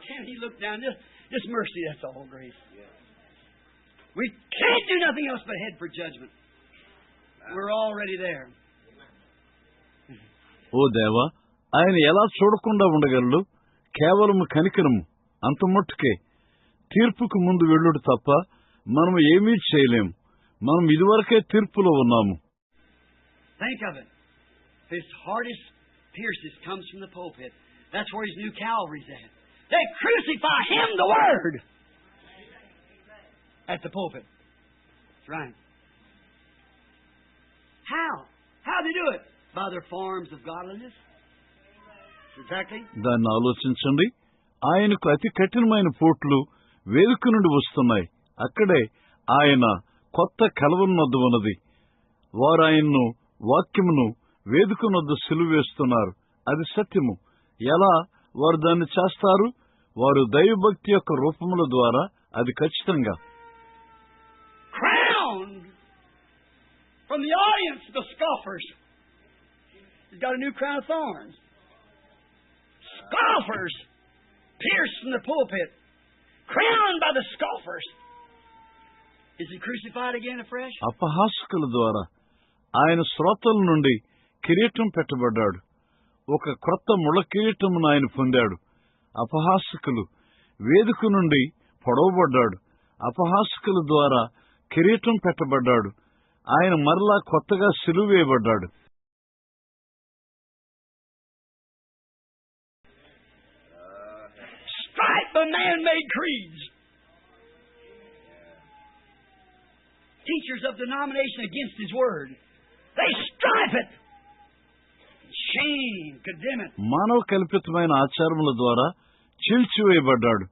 can He look down? Just mercy, that's all, grace. We can't do nothing else but head for judgment. We're already there. ఓ దేవా, ఆయన ఎలా చూడకుండా ఉండగలడు? కేవలం కనికరము, అంత మట్టుకే. తీర్పుకు ముందు వెళ్ళుడు తప్ప మనం ఏమీ చేయలేము. మనం ఇదివరకే తీర్పులో ఉన్నాము. Think of it. His hardest pierces comes from the pulpit. That's where His new Calvary's at. They crucify Him, the Word, at the pulpit. That's right. How? How do they do it? By their forms of godliness. Exactly. దాన్ని ఆలోచించండి. ఆయనకు అతి కఠినమైన పోట్లు వేదిక నుండి వస్తున్నాయి. అక్కడే ఆయన కొత్త కలవనొద్ద ఉన్నది. వారు ఆయన్ను వాక్యమును వేదికనొద్ద సిలువేస్తున్నారు. అది సత్యము. ఎలా వారు దాన్ని చేస్తారు? వారు దైవభక్తి యొక్క రూపముల ద్వారా. అది ఖచ్చితంగా. Crowned from the audience, the scoffers. He's got a new crown of thorns. Scoffers pierced from the pulpit, crowned by the scoffers. Is He crucified again afresh? అపహాసకుల ద్వారా ఆయన శ్రోతల నుండి కిరీటం పెట్టబడ్డాడు. ఒక క్రొత్త ముళ్ళ కిరీటమును ఆయన పొందాడు. అపహాసకులు వేదిక నుండి పొడవబడ్డాడు. అపహాసకుల ద్వారా కిరీటం పెట్టబడ్డాడు. ఆయన మరలా కొత్తగా సిలువేయబడ్డాడు. Stripe by man-made creeds. Teachers of denomination against His word. They stripe it. Shame, condemn it. మానవ కల్పితమైన ఆచారముల ద్వారా చీల్చివేయబడ్డాడు.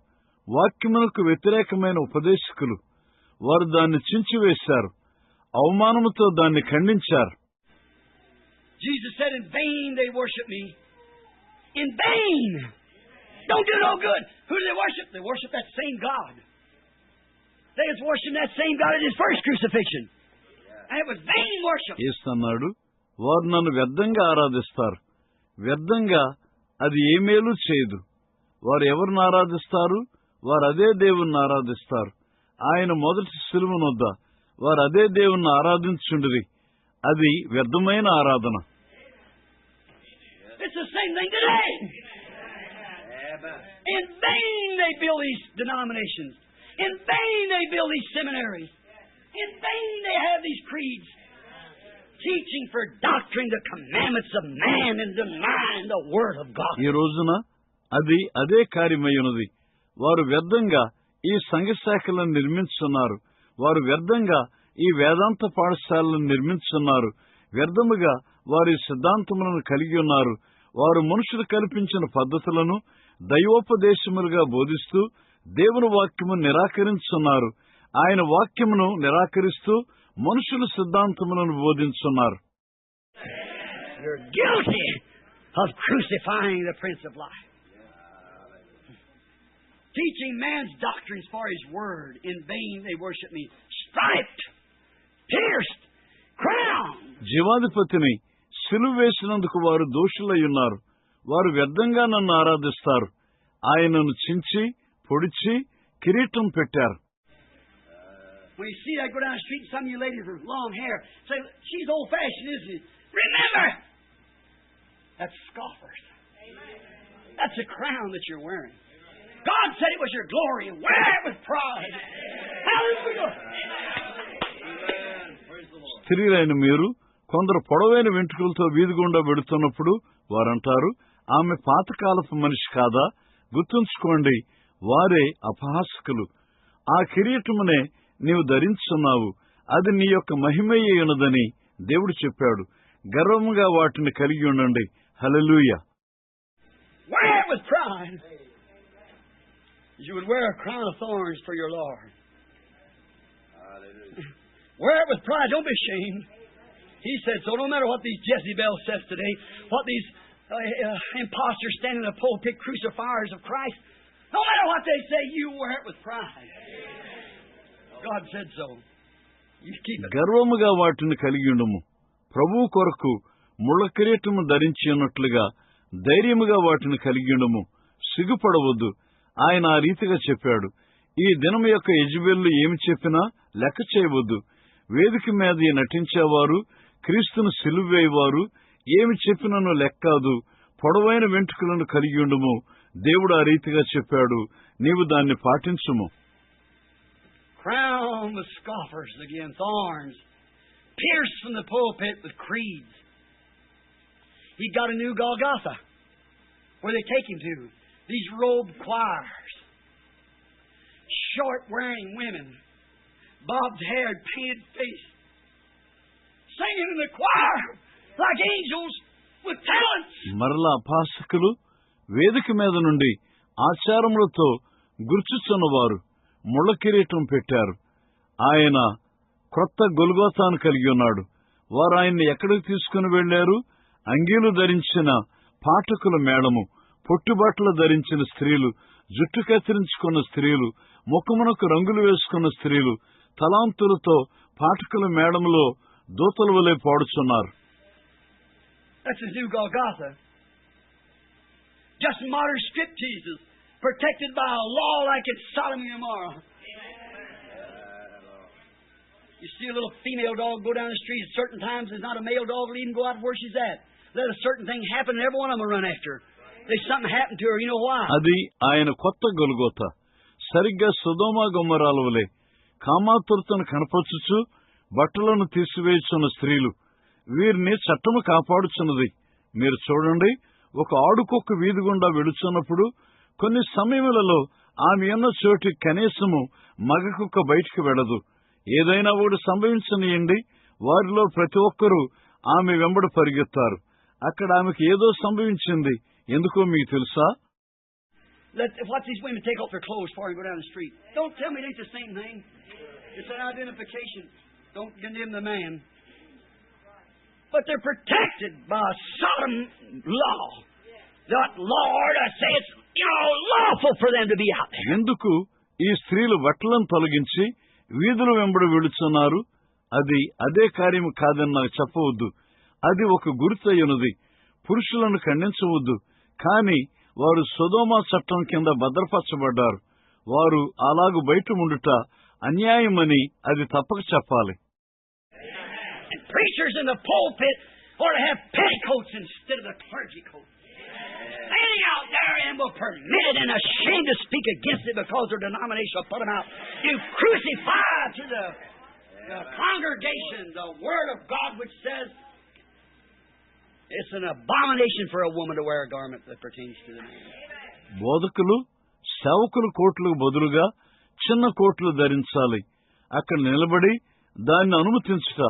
వాక్యమునకు వ్యతిరేకమైన ఉపదేశకులు వారు దాన్ని చించివేశారు. అవమానముతో దాన్ని ఖండించారు. Jesus said, in vain they worship me. In vain. Don't do no good. Who do they worship? They worship that same God. They was worshiping that same God at His first crucifixion. And it was vain worship. యేసన్నాడు, వారు నన్ను వ్యర్థంగా ఆరాధిస్తారు. వ్యర్థంగా అది ఏ మేలు చేయదు. వారు ఎవరిని ఆరాధిస్తారు? వారు అదే దేవుణ్ణి ఆరాధిస్తారు. ఆయన మొదటి సిలువనొద్ద వారు అదే దేవుణ్ణి ఆరాధించుండిరి. అది వ్యర్థమైన ఆరాధన. It's the same thing today. In vain they build these denominations. In vain they build these seminaries. In vain they have these creeds. Teaching for doctrine the commandments of man and denying the word of God. ఈ రోజున అది అదే కార్యమయ్యున్నది. వారు వ్యర్థంగా ఈ సంఘ శాఖలను నిర్మించున్నారు. వారు వ్యర్థంగా ఈ వేదాంత పాఠశాలను నిర్మించున్నారు. వ్యర్థముగా వారి సిద్ధాంతములను కలిగి ఉన్నారు. వారు మనుషులు కల్పించిన పద్ధతులను దైవోపదేశములుగా బోధిస్తూ దేవుని వాక్యమును నిరాకరించున్నారు. ఆయన వాక్యమును నిరాకరిస్తూ మనుషుల సిద్ధాంతములను బోధించున్నారు. You're guilty of crucifying the Prince of Life. Teaching man's doctrines for His word. In vain they worship me. Striped, pierced, crowned. జీవాధిపతిని సిలువ వేసినందుకు వారు దోషులై ఉన్నారు. వారు వ్యర్థంగా నన్ను ఆరాధిస్తారు. ఆయనను చించి పొడిచి కిరీటం పెట్టారు. When you see that go down the street, and some of you ladies with long hair say, she's old-fashioned, isn't she? Remember, that's scoffers. That's a crown that you're wearing. God said it was your glory, and wear it with pride. Hallelujah! స్త్రీలైన మీరు కొందరు పొడవైన వెంట్రుకలతో వీధి గుండా వెడుతున్నప్పుడు వారంటారు, ఆమె పాతకాలపు మనిషి కాదా? గుర్తుంచుకోండి, వారే అపహాసకులు. ఆ కిరీటమునే నీవు ధరించున్నావు. అది నీ యొక్క మహిమయ్యే ఉన్నదని దేవుడు చెప్పాడు. గర్వముగా వాటిని కలిగి ఉండండి. హల్లెలూయా. Wear it with pride. You would wear a crown of thorns for your Lord. Wear it with pride. Don't be ashamed. He said so. No matter what these Jezebel says today, what these imposters standing in the pulpit, crucifiers of Christ, no matter what they say, you wear it with pride. God said so. You keep it. గర్వముగా వాటిని కలిగి ఉండుము. ప్రభువు కొరకు ముళ్ళ కిరీటము ధరించి ఉన్నట్లుగా ధైర్యముగా వాటిని కలిగి ఉండుము. సిగ్గుపడవద్దు. ఆయన ఆ రీతిగా చెప్పాడు. ఈ దినం యొక్క యెజబెలు ఏమి చెప్పినా లెక్క చేయవద్దు. వేదిక మీద నటించేవారు, క్రీస్తును సిలువేయవారు ఏమి చెప్పినను లెక్కాదు. పొడవైన వెంట్రుకలను కలిగి ఉండుము. దేవుడు ఆ రీతిగా చెప్పాడు. నీవు దాన్ని పాటించుము. Crown the scoffers again, thorns, pierced from the pulpit with creeds. He got a new Golgotha, where they take him to. These robed choirs, short-wearing women, bobbed-haired, painted face, singing in the choir like angels with talents. మరలా అపహాసకులు వేదిక మీద నుండి ఆచారములతో గుర్చుచున్నవారు ముళ్ళ కిరీటం పెట్టారు. ఆయన క్రొత్త గొల్గోతాను కలిగి ఉన్నాడు. వారు ఆయన్ని ఎక్కడికి తీసుకుని వెళ్లారు? అంగీలు ధరించిన పాఠకుల మేళము, పొట్టుబట్టలు ధరించిన స్త్రీలు, జుట్టు కత్తిరించుకున్న స్త్రీలు, ముఖమునకు రంగులు వేసుకున్న స్త్రీలు, తలాంతులతో పాఠకుల మేళములో దూతల వలె పాడుచున్నారు. That's his new Golgotha. Just modern stripteases, protected by a law like it's Sodom and Gomorrah. You see a little female dog go down the street at certain times. There's not a male dog will even go out where she's at. Let a certain thing happen, and every one of them will run after her. There's something happened to her. You know why? అది ఆయన కొత్త గొల్గోత. సరిగ్గా సొదొమ గొమొర్రాల వలె కామాతురతను కనపరచుచు బట్టలను తీసివేయుచున్న స్త్రీలు. వీరిని చట్టము కాపాడుచున్నది. మీరు చూడండి, ఒక ఆడుకొక్క వీధి గుండా వెళుచున్నప్పుడు కొన్ని సమయములలో ఆమె ఉన్న చోటి కనీసము మగ కుక్క బయటికి వెళ్లదు. ఏదైనా ఒకటి సంభవించనియండి, వారిలో ప్రతి ఒక్కరూ ఆమె వెంబడి పరిగెత్తారు. అక్కడ ఆమెకు ఏదో సంభవించింది. ఎందుకో మీకు తెలుసా? Watch these women take off their clothes before they go down the street. Don't tell me it ain't the same thing. It's an identification. Don't condemn the man. But they're protected by Sodom law. That Lord, I say it's, lawful for them to be out there. ఎందుకు ఈ స్త్రీలు బట్టలను తొలగించి వీధుల వెంబడి వెళుచున్నారు? అది అదే కార్యము కాదని నాకు చెప్పవద్దు. అది ఒక గుర్తయ్యున్నది. పురుషులను ఖండించవద్దు. కాని వారు సొదొమ చట్టం కింద భద్రపరచబడ్డారు. వారు అలాగు బయట ఉండుట అన్యాయమని అది తప్పక చెప్పాలి. Preachers in the pulpit ought to have petticoats instead of the clergy coat. Standing out there and were permitted and ashamed to speak against it because their denomination will put them out. You crucify to the congregation the Word of God, which says it's an abomination for a woman to wear a garment that pertains to the man. బోధకులు సేవకుల కోట్లకు బదులుగా చిన్న కోట్లు ధరించాలి. అక్కడ నిలబడి దాన్ని అనుమతించుట,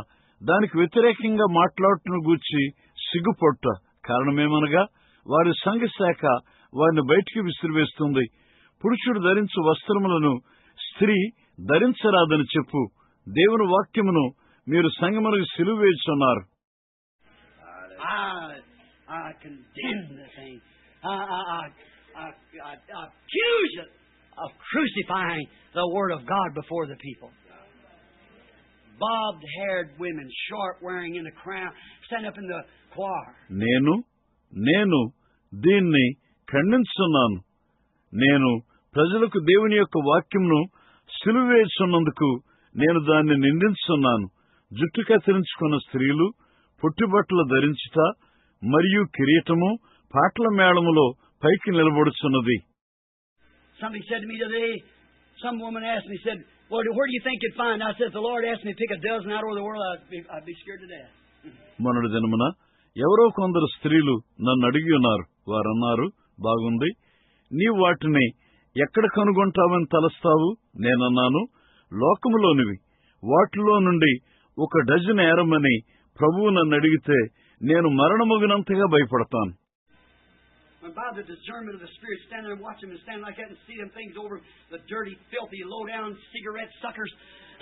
దానికి వ్యతిరేకంగా మాట్లాడుతున్న గూర్చి సిగ్గుపొట్ట. కారణమేమనగా వారి సంఘ శాఖ వారిని బయటికి విసిరివేస్తుంది. పురుషుడు ధరించు వస్త్రములను స్త్రీ ధరించరాదని చెప్పు. దేవుని వాక్యమును మీరు సంఘమునకు సిలువేయుచున్నారు. I condemn the thing. I accuse it of crucifying the Word of God before the people. Bobbed-haired women, short wearing in the crown, stand up in the choir. నేను దీన్ని ఖండించున్నాను. నేను ప్రజలకు దేవుని యొక్క వాక్యంను సిలువేస్తున్నందుకు నేను దాన్ని నిందించున్నాను. జుట్టు కత్తిరించుకున్న స్త్రీలు, పుట్టుబట్టలు ధరించుట మరియు కిరీటము పాటల మేళములో పైకి నిలబడుచున్నది. Somebody said to me today, some woman asked me, said, "Well, where do you think you'd find?" I said, "If the Lord asked me to pick a dozen out over the world, I'd be scared to death." మొన్నటి దినమున ఎవరో కొందరు స్త్రీలు నన్ను అడిగి ఉన్నారు. వారన్నారు, బాగుంది, నీవు వాటిని ఎక్కడ కనుగొంటావని తలస్తావు? నేనన్నాను, లోకములోనివి వాటిలో నుండి ఒక డజన్ ఏరమని ప్రభువు నన్ను అడిగితే నేను మరణమగినంతగా భయపడతాను. When by the discernment of the Spirit, stand there and watch them and stand like that and see them things over the dirty, filthy, low-down cigarette suckers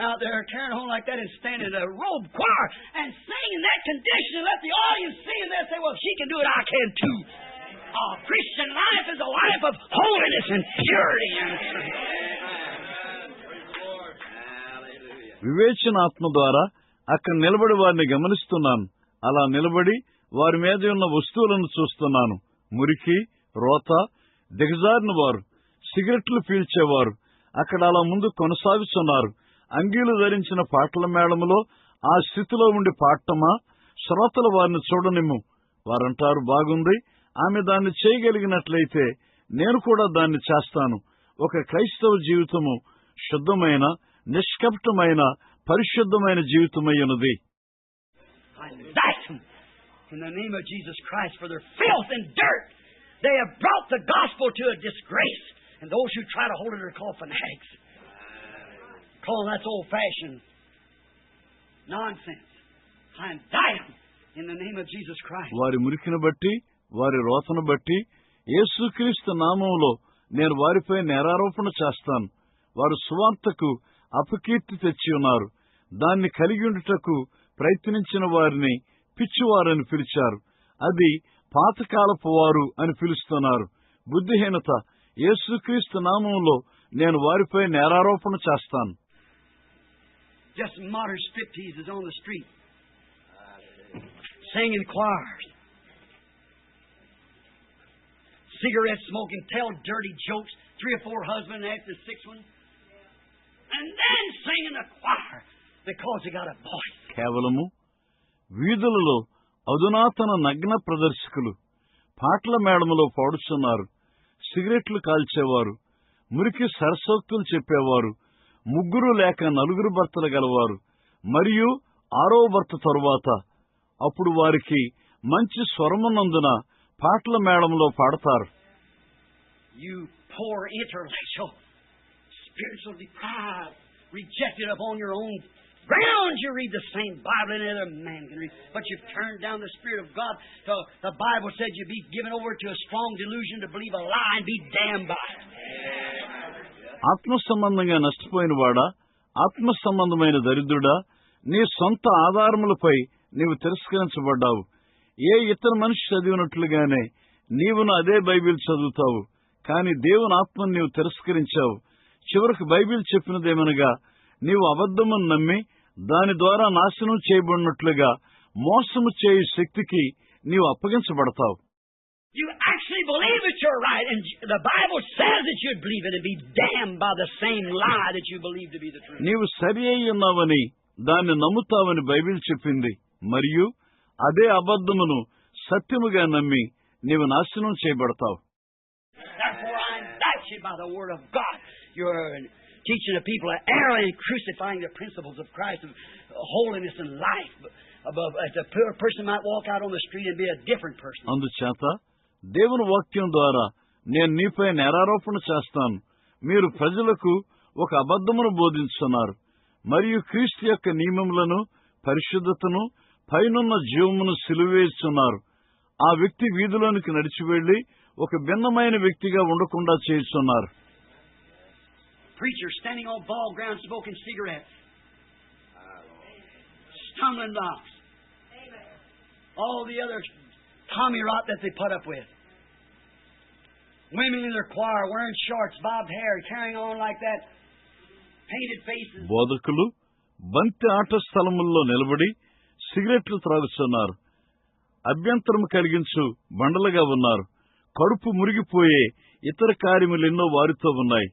out there carrying home like that and stand in a robe choir and sing in that condition and let the audience see and they'll say, "Well, if she can do it, I can too." Christian life is a life of holiness and purity. వివేచనాత్మ ద్వారా అక్కడ నిలబడి వారిని గమనిస్తున్నాను. అలా నిలబడి వారి మీద ఉన్న వస్తువులను చూస్తున్నాను. మురికి, రోత, దిగజారిన వారు, సిగరెట్లు పీల్చేవారు అక్కడ అలా ముందు కొనసాగుతున్నారు. అంగీలు ధరించిన పాటల మేళములో ఆ స్థితిలో ఉండి పాడటమా? శ్రోతల వారిని చూడనిమ్ము. వారంటారు, బాగుంది, ఆమె దాన్ని చేయగలిగినట్లయితే నేను కూడా దాన్ని చేస్తాను. ఒక క్రైస్తవ జీవితము శుద్ధమైన, నిష్కపటమైన, పరిశుద్ధమైన జీవితమై ఉన్నది. In the name of Jesus Christ, for their filth and dirt, they have brought the gospel to a disgrace. And those who try to hold it are called fanatics. Call that's old-fashioned nonsense. I indict them in the name of Jesus Christ. వారి మురికిని బట్టి, వారి రోతను బట్టి యేసుక్రీస్తు నామములో నేను వారిపై నేరారోపణ చేస్తాను. వారు సువార్తకు అపకీర్తి తెచ్చి ఉన్నారు. దాన్ని కలిగి ఉండుటకు ప్రయత్నించిన వారిని పిచ్చివారని పిలిచారు. అది పాతకాలపు వారు అని పిలుస్తున్నారు. బుద్ధిహీనత. యేసుక్రీస్తు నామములో నేను వారిపై నేరారోపణ చేస్తాను. Just modern striptease is on the street. Singing choirs. Cigarette smoking, tell dirty jokes, 3 or 4 husbands after the 6th one. And then singing a choir because they got a voice. కేవలము వీధులలో అధునాతన నగ్న ప్రదర్శకులు పాటల మేళములో పాడుతున్నారు. సిగరెట్లు కాల్చేవారు, మురికి సరసోక్తులు చెప్పేవారు, 3 లేక 4 భర్తలు గలవారు, మరియు 6వ భర్త తరువాత అప్పుడు వారికి మంచి స్వరమున్నందున పాటల మేళంలో పాడతారు. You poor intellectual, spiritual deprived, rejected upon your own grounds. You read the same Bible any other man can read, but you've turned down the Spirit of God. So the Bible said you'd be given over to a strong delusion to believe a lie and be damned by it. ఆత్మ సంబంధంగా నష్టపోయిన వాడా, ఆత్మ సంబంధమైన దరిద్రుడా, నీ సొంత ఆధారములపై నీవు తిరస్కరించబడ్డావు. ఏ ఇతర మనిషి చదివినట్లుగానే నీవును అదే బైబిల్ చదువుతావు. కాని దేవుని ఆత్మను నీవు తిరస్కరించావు. చివరికి బైబిల్ చెప్పినదేమనగా, నీవు అబద్ధమును నమ్మి దాని ద్వారా నాశనం చేయబడినట్లుగా మోసము చేయు శక్తికి నీవు అప్పగించబడతావు. You actually believe that you're right, and the Bible says that you'd believe it and be damned by the same lie that you believe to be the truth. నీవు సరి అయి ఉన్నావని దాన్ని నమ్ముతావని బైబిల్ చెప్పింది. మరియు అదే అబద్ధమును సత్యముగా నమ్మి నీవు నాశనం చేయబడతావు. Therefore I indict you by the word of God. You're teaching the people of error and crucifying the principles of Christ of holiness and life. A poor person might walk out on the street and be a different person. అందుచేత దేవుని వాక్యం ద్వారా నేను నీపై నేరారోపణ చేస్తాను. మీరు ప్రజలకు ఒక అబద్ధమును బోధించుతున్నారు మరియు క్రీస్తు యొక్క నియమములను, పరిశుద్ధతను, పైనున్న జీవమును సిలువేస్తున్నారు. ఆ వ్యక్తి వీధిలోనికి నడిచి వెళ్లి ఒక భిన్నమైన వ్యక్తిగా ఉండకుండా చేస్తున్నారు. Preachers standing on ball ground smoking cigarettes. Stumbling blocks. All the other Tommy rot that they put up with. Women in their choir wearing shorts, bobbed hair, carrying on like that. Painted faces. బోధకులు బంతి ఆట స్థలముల్లో నిలబడి సిగరెట్లు త్రాగుతున్నారు. అభ్యంతరం కలిగించు బండలుగా ఉన్నారు. కడుపు మురిగిపోయే ఇతర కార్యములెన్నో వారితో ఉన్నాయి.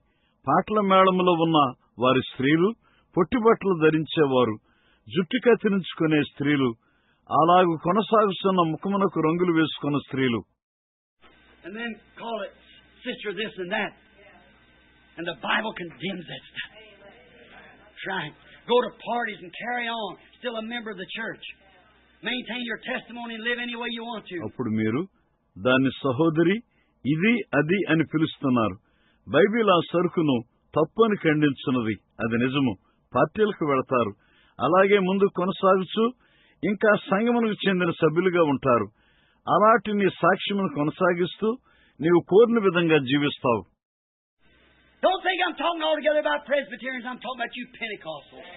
పాటల మేళములో ఉన్న వారి స్త్రీలు, పొట్టిబట్టలు ధరించేవారు, జుట్టు కత్తిరించుకునే స్త్రీలు, అలాగు కొనసాగుతున్న ముఖమునకు రంగులు వేసుకున్న స్త్రీలు. And then call it sister this and that. And the Bible condemns that stuff. Try. Go to parties and carry on. Still a member of the church. Maintain your testimony and live any way you want to. అప్పుడు మీరు దాన్ని సహోదరి, ఇది అది అని పిలుస్తున్నారు. Bible ఆ సరుకును తప్పు అని ఖండించున్నది. అది నిజము. పార్టీలకు వెళతారు. అలాగే ముందు కొనసాగుచు ఇంకా సంఘమునకు చెందిన సభ్యులుగా ఉంటారు. అలాంటి నీ సాక్ష్యమును కొనసాగిస్తూ నీవు కోరిన విధంగా జీవిస్తావు. Don't think I'm talking altogether about Presbyterians. I'm talking about you Pentecostals.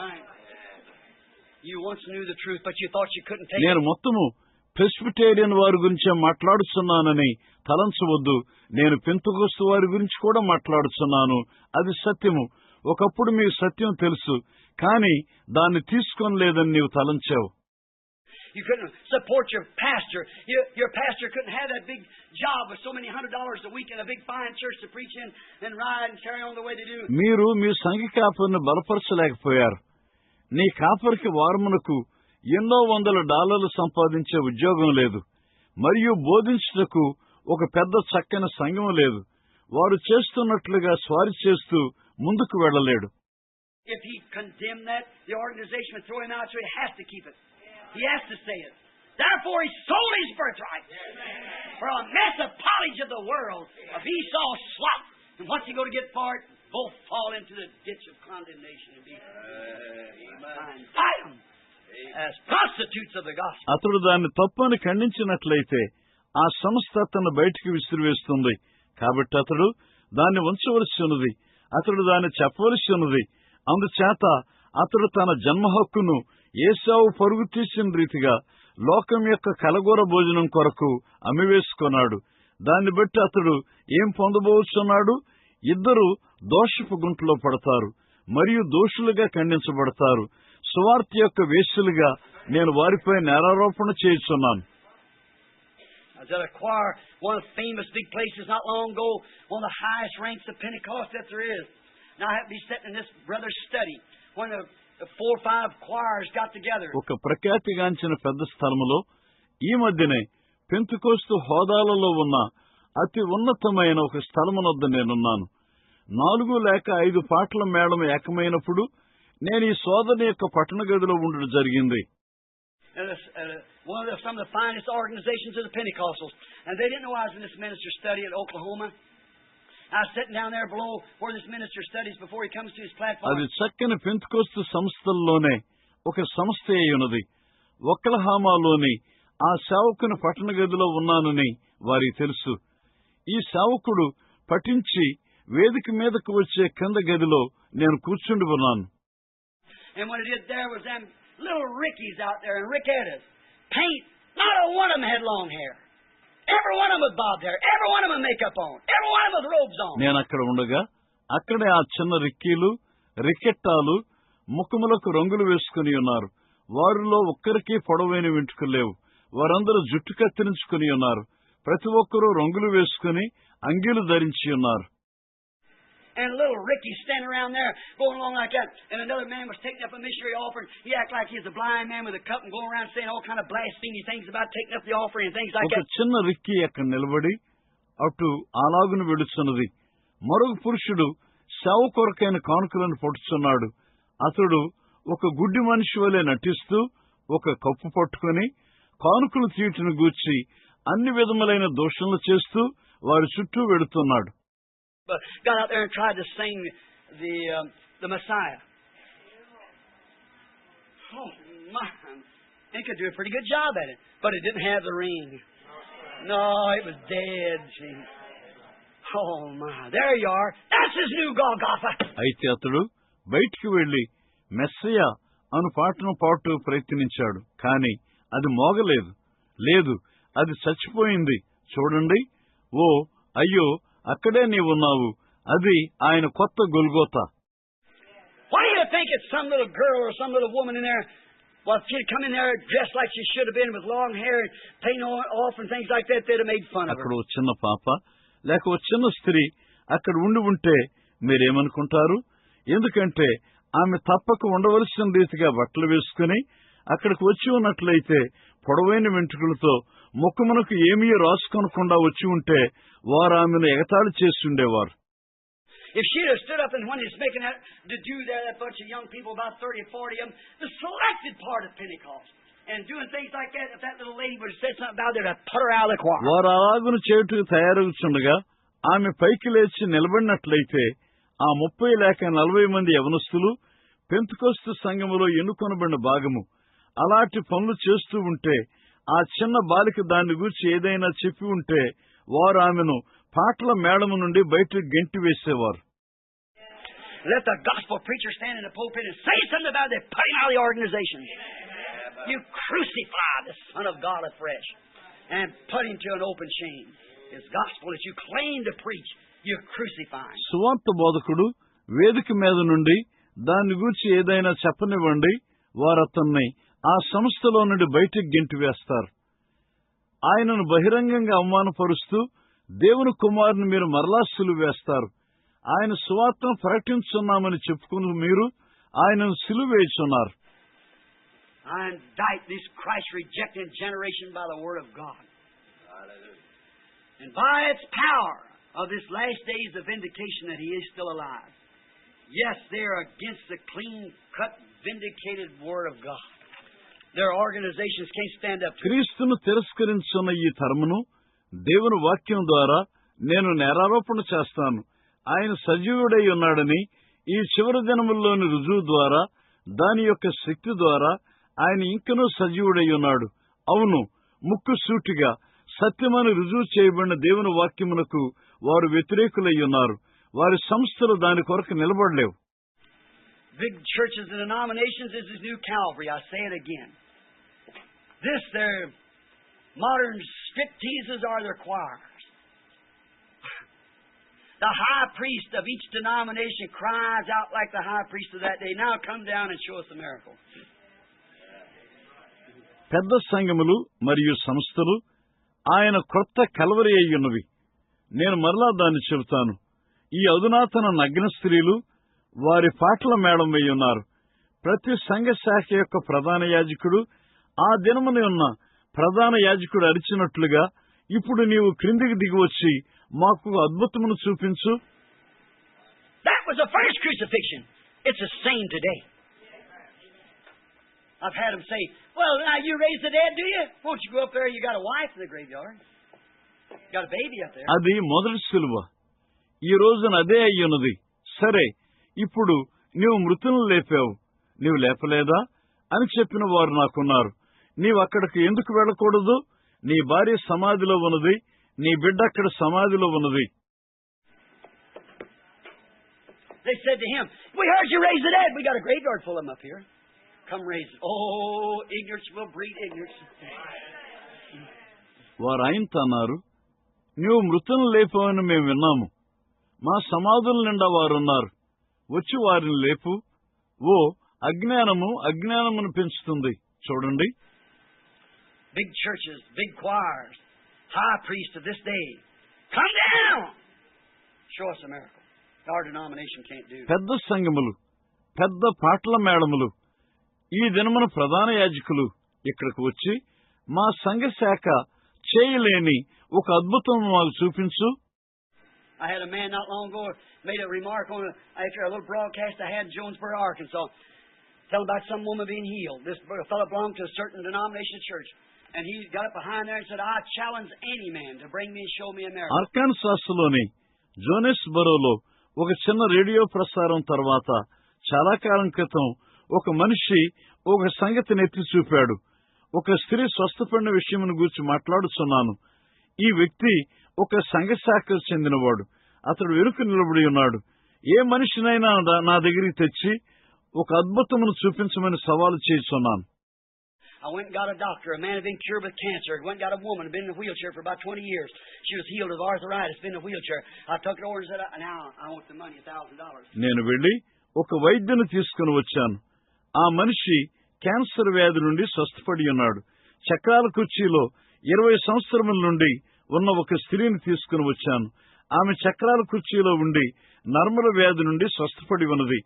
Right. You once knew the truth, but you thought you couldn't take it. నేను మొత్తము ప్రెస్బిటేరియన్ వారి గురించే మాట్లాడుతున్నానని తలంచవద్దు. నేను పెంతెకోస్తు వారి గురించి కూడా మాట్లాడుతున్నాను. అది సత్యము. ఒకప్పుడు మీకు సత్యం తెలుసు, కానీ దాన్ని తీసుకోలేదని నీవు తలంచావు. You couldn't support your pastor. Your pastor couldn't have that big job with so many $100 a week in a big fine church to preach in and ride and carry on the way they do. మీరు మీ సంఘ కాపరిని బలపరచలేకపోయారు. నీ కాపరికి వారమునకు ఎన్నో $100 సంపాదించే ఉద్యోగం లేదు. మరియు బోధించుటకు ఒక పెద్ద చక్కని సంఘం లేదు. వారు చేస్తున్నట్లుగా స్వారీ చేస్తూ ముందుకు వెళ్ళలేడు. If he condemned that, the organization would throw him out, so he has to keep it. He has to say it. Therefore, he sold his birthright for a mess of pottage of the world, of Esau's slop. And once you go to get for it, both fall into the ditch of condemnation and be fight them as prostitutes of the gospel. అతడు దాన్ని తప్పని ఖండించినట్లయితే ఆ సంస్థ అతను బయటికి విసిరివేస్తుంది. కాబట్టి అతడు దాన్ని ఉంచవలసి ఉన్నది. అతడు దాన్ని చెప్పవలసి ఉన్నది. అందుచేత అతడు తన జన్మ హక్కును ఏశావు పరుగు తీసిన రీతిగా లోకం యొక్క కలగూర భోజనం కొరకు అమ్మివేసుకున్నాడు. దాన్ని బట్టి అతడు ఏం పొందబోతున్నాడు? ఇద్దరు దోషపు గుంటలో పడతారు మరియు దోషులుగా ఖండించబడతారు. సువార్త యొక్క వేశ్యలుగా నేను వారిపై నేరారోపణ చేయుచున్నాను. I was at a choir, one of the famous big places not long ago, one of the highest ranks of Pentecost that there is. Now I have to be sitting in this brother's study when the 4 or 5 choirs got together. ఒక ప్రఖ్యాతిగాంచిన పెద్ద స్థలములో ఈ మధ్యనే Pentecost హోదాలలో ఉన్న అతి ఉన్నతమైన ఒక స్థలమునొద్ద నేనున్నాను. 4 లేక 5 పాటల మేళం ఏకమైనప్పుడు నేను ఈ సోదరుని యొక్క పట్టణ గదిలో ఉండడం జరిగింది. Some of the finest organizations of the Pentecostals, and they didn't know I was in this minister's study at Oklahoma. I was sitting down there below where this minister studies before he comes to his platform. అది చక్కని Pentecost సంస్థల్లోనే ఒక సంస్థ అయ్యున్నది. ఒక్లహామాలోని ఆ సేవకుని పట్టణ గదిలో ఉన్నానని వారికి తెలుసు. ఈ సేవకుడు పఠించి వేదిక మీదకు వచ్చే కింద గదిలో నేను కూర్చుండి ఉన్నాను. And what it did there was them little Rickies out there and Rickettas. Paint. Not a one of them had long hair. Every one of them with bobbed hair. Every one of them with makeup on. Every one of them with robes on. నేను అక్కడ ఉండగా అక్కడే ఆ చిన్న రిక్కీలు, రికెట్టాలు ముఖములకు రంగులు వేసుకుని ఉన్నారు. వారిలో ఒక్కరికి పొడవైన వెంట్రుకలు లేవు. వారందరూ జుట్టు కత్తిరించుకుని ఉన్నారు. ప్రతి ఒక్కరూ రంగులు వేసుకుని అంగీలు ధరించి ఉన్నారు. And little Ricky standing around there, going along like that. And another man was taking up a missionary offering. He acted like he's a blind man with a cup and going around saying all kind of blasphemy things about taking up the offering and things like that. ఒక చిన్న Ricky అక్కడ నిలబడి అటు అలాగును వెడుచున్నది. మరొక పురుషుడు సేవ కొరకైన కానుకలను పట్టుచున్నాడు. అతడు ఒక గుడ్డి మనిషి వలె నటిస్తూ ఒక కప్పు పట్టుకుని కానుకలు తీయటను గూర్చి అన్ని విధములైన దోషణలు చేస్తూ వారి చుట్టూ వెడుతున్నాడు. But got out there and tried to sing the Messiah. Oh my! He could do a pretty good job at it, but it didn't have the ring. No, it was dead. See? Oh my! There you are. That's his new Golgotha. అయితే అతడు బయటికి వెళ్లి మెస్సయ్య అను పాటను పాటు ప్రయత్నించాడు. కానీ అది మోగలేదు. లేదు, అది చచ్చిపోయింది. చూడండి. ఓ అయ్యో, అక్కడే నీవున్నావు. అది ఆయన కొత్త Golgotha. Why do you think it's some little girl or some little woman in there? Well, if she'd come in there dressed like she should have been with long hair and paint off and things like that, they'd have made fun of her. అక్కడ ఒక చిన్న పాప లేక ఒక చిన్న స్త్రీ అక్కడ ఉంటే మీరేమనుకుంటారు? ఎందుకంటే ఆమె తప్పక ఉండవలసిన రీతిగా బట్టలు వేసుకుని అక్కడికి వచ్చి ఉన్నట్లయితే పొడవైన వెంట్రుకలతో ముఖమునకు ఏమీ రాసుకొనకుండా వచ్చి ఉంటే వారు ఆమెను ఎగతాళి చేసి ఉండేవారు. If she'd have stood up and when he's making that to do there, that bunch of young people, about 30 or 40 of them, the selected part of Pentecost, and doing things like that, if that little lady would have said something about it, I'd put her out of the choir. వారు అలాగును చేయుటకు తయారవుతుండగా ఆమె పైకి లేచి నిలబడినట్లయితే ఆ 30 లేక 40 మంది యవనస్తులు Pentecost సంఘములో ఎన్నుకొనబడిన భాగము అలాంటి పనులు చేస్తూ ఉంటే ఆ చిన్న బాలిక దాన్ని గురించి ఏదైనా చెప్పి ఉంటే వారు ఆమెను పాటల మేళము నుండి బయటకు గెంటి వేసేవారు. Let the gospel preacher stand in the pulpit and say something about it, put him out of the organization. You crucify the Son of God afresh and put him to an open shame. His gospel that you claim to preach, you crucify him. సువార్త బోధకుడు వేదిక మీద నుండి దాన్ని గురించి ఏదైనా చెప్పనివ్వండి, వారు అతన్ని ఆ సంస్థలో నుండి బయటికి గెంటి వేస్తారు. ఆయనను బహిరంగంగా అవమానపరుస్తూ దేవుని కుమారుని మీరు మరలా సిలువ వేస్తారు. ఆయన సువార్తను ప్రకటించున్నామని చెప్పుకుని మీరు ఆయనను సిలువ వేయుచున్నారు. I indict this Christ-rejecting generation by the Word of God. And by its power of this last days, the vindication that He is still alive. Yes, they are against the clean-cut, vindicated Word of God. Their organizations can't stand up to it. క్రీస్తును తిరస్కరించున్న ఈ తరమును దేవుని వాక్యం ద్వారా నేను నేరారోపణ చేస్తాను. ఆయన సజీవుడై ఉన్నాడని ఈ చివరి దినముల్లోని రుజువు ద్వారా, దాని యొక్క శక్తి ద్వారా ఆయన ఇంకనూ సజీవుడై ఉన్నాడు. అవును, ముక్కుసూటిగా సత్యమని రుజువు చేయబడిన దేవుని వాక్యమునకు వారు వ్యతిరేకులై ఉన్నారు. వారి సంస్థలు దాని కొరకు నిలబడలేవు. Big churches and denominations is this new Calvary. I say it again. This, their modern strip teases are their choirs. The high priest of each denomination cries out like the high priest of that day, now come down and show us a miracle. పెద్ద సంఘములు మరియు సంస్థలు ఆయన క్రొత్త Calvary అయ్యున్నవి. నేను మరలా దాన్ని చెబుతాను. ఈ అధునాతన నగ్న స్త్రీలు వారి పాటల మేళం వేయి ఉన్నారు. ప్రతి సంఘ శాఖ యొక్క ప్రధాన యాజకుడు ఆ దినమున ఉన్న ప్రధాన యాజకుడు అరిచినట్లుగా, ఇప్పుడు నీవు క్రిందికి దిగివచ్చి మాకు అద్భుతమును చూపించు. That was the first crucifixion. It's the same today. I've had them say, well, now you raise the dead, do you? Won't you go up there? You got a wife in the graveyard. You got a baby up there. అది మొదటి సిలువ. ఈ రోజున అదే అయ్యున్నది. సరే, ఇప్పుడు నీవు మృతులను లేపావు, నీవు లేపలేదా అని చెప్పిన వారు నాకున్నారు. నీవు అక్కడికి ఎందుకు వెళ్ళకూడదు? నీ భార్య సమాధిలో ఉన్నది, నీ బిడ్డ అక్కడ సమాధిలో ఉన్నది. They said to him, we heard you raise the dead. We got a graveyard full of them up here. Come raise it. Oh, ignorance will breed ignorance. వారు ఆయనతో అన్నారు, నీవు మృతులను లేపావని మేము విన్నాము. మా సమాధుల నిండా వారున్నారు. వచ్చి వారిని లేపు. ఓ అజ్ఞానము అజ్ఞానమును పెంచుతుంది. చూడండి, big churches, big choirs, high priest of this day, come down! Show us a miracle. Our denomination can't do. పెద్ద సంఘములు, పెద్ద పాటల మేళములు, ఈ దినమున ప్రధాన యాజకులు ఇక్కడికి వచ్చి మా సంఘ శాఖ చేయలేని ఒక అద్భుతం మాకు చూపించు. I had a man not long ago made a remark on after a little broadcast I had in Jonesboro, Arkansas, telling about some woman being healed. This fellow belonged to a certain denomination church, and he got up behind there and said, I challenge any man to bring me and show me a miracle. ఆర్కాన్సాస్లోని జోనెస్బరోలో ఒక చిన్న radio ప్రసారం తర్వాత చాలా కాలం క్రితం ఒక మనిషి ఒక సంగతిని ఎత్తి చూపాడు. ఒక స్త్రీ స్వస్థపడిన విషయమును గురించి మాట్లాడుతున్నాను. ఈ వ్యక్తి ఒక సంఘ శాఖకు చెందినవాడు. అతడు వెనుక నిలబడి ఉన్నాడు. ఏ మనిషినైనా నా దగ్గరికి తెచ్చి ఒక అద్భుతమును చూపించమని సవాలు చేస్తున్నాను. I went and got a doctor. A man had been cured with cancer. I went and got a woman, been in a wheelchair for about 20 years. She was healed of arthritis, been in a wheelchair. I took it over and said, now I want the money, $1,000. నేను వెళ్లి ఒక వైద్యుని తీసుకుని వచ్చాను. ఆ మనిషి cancer వ్యాధి నుండి స్వస్థపడి ఉన్నాడు. చక్రాల కుర్చీలో 20 సంవత్సరముల నుండి ఉన్న ఒక స్త్రీని తీసుకుని వచ్చాను. ఆమె చక్రాల కుర్చీలో ఉండి నర్మల వ్యాధి నుండి స్వస్థపడి ఉన్నది.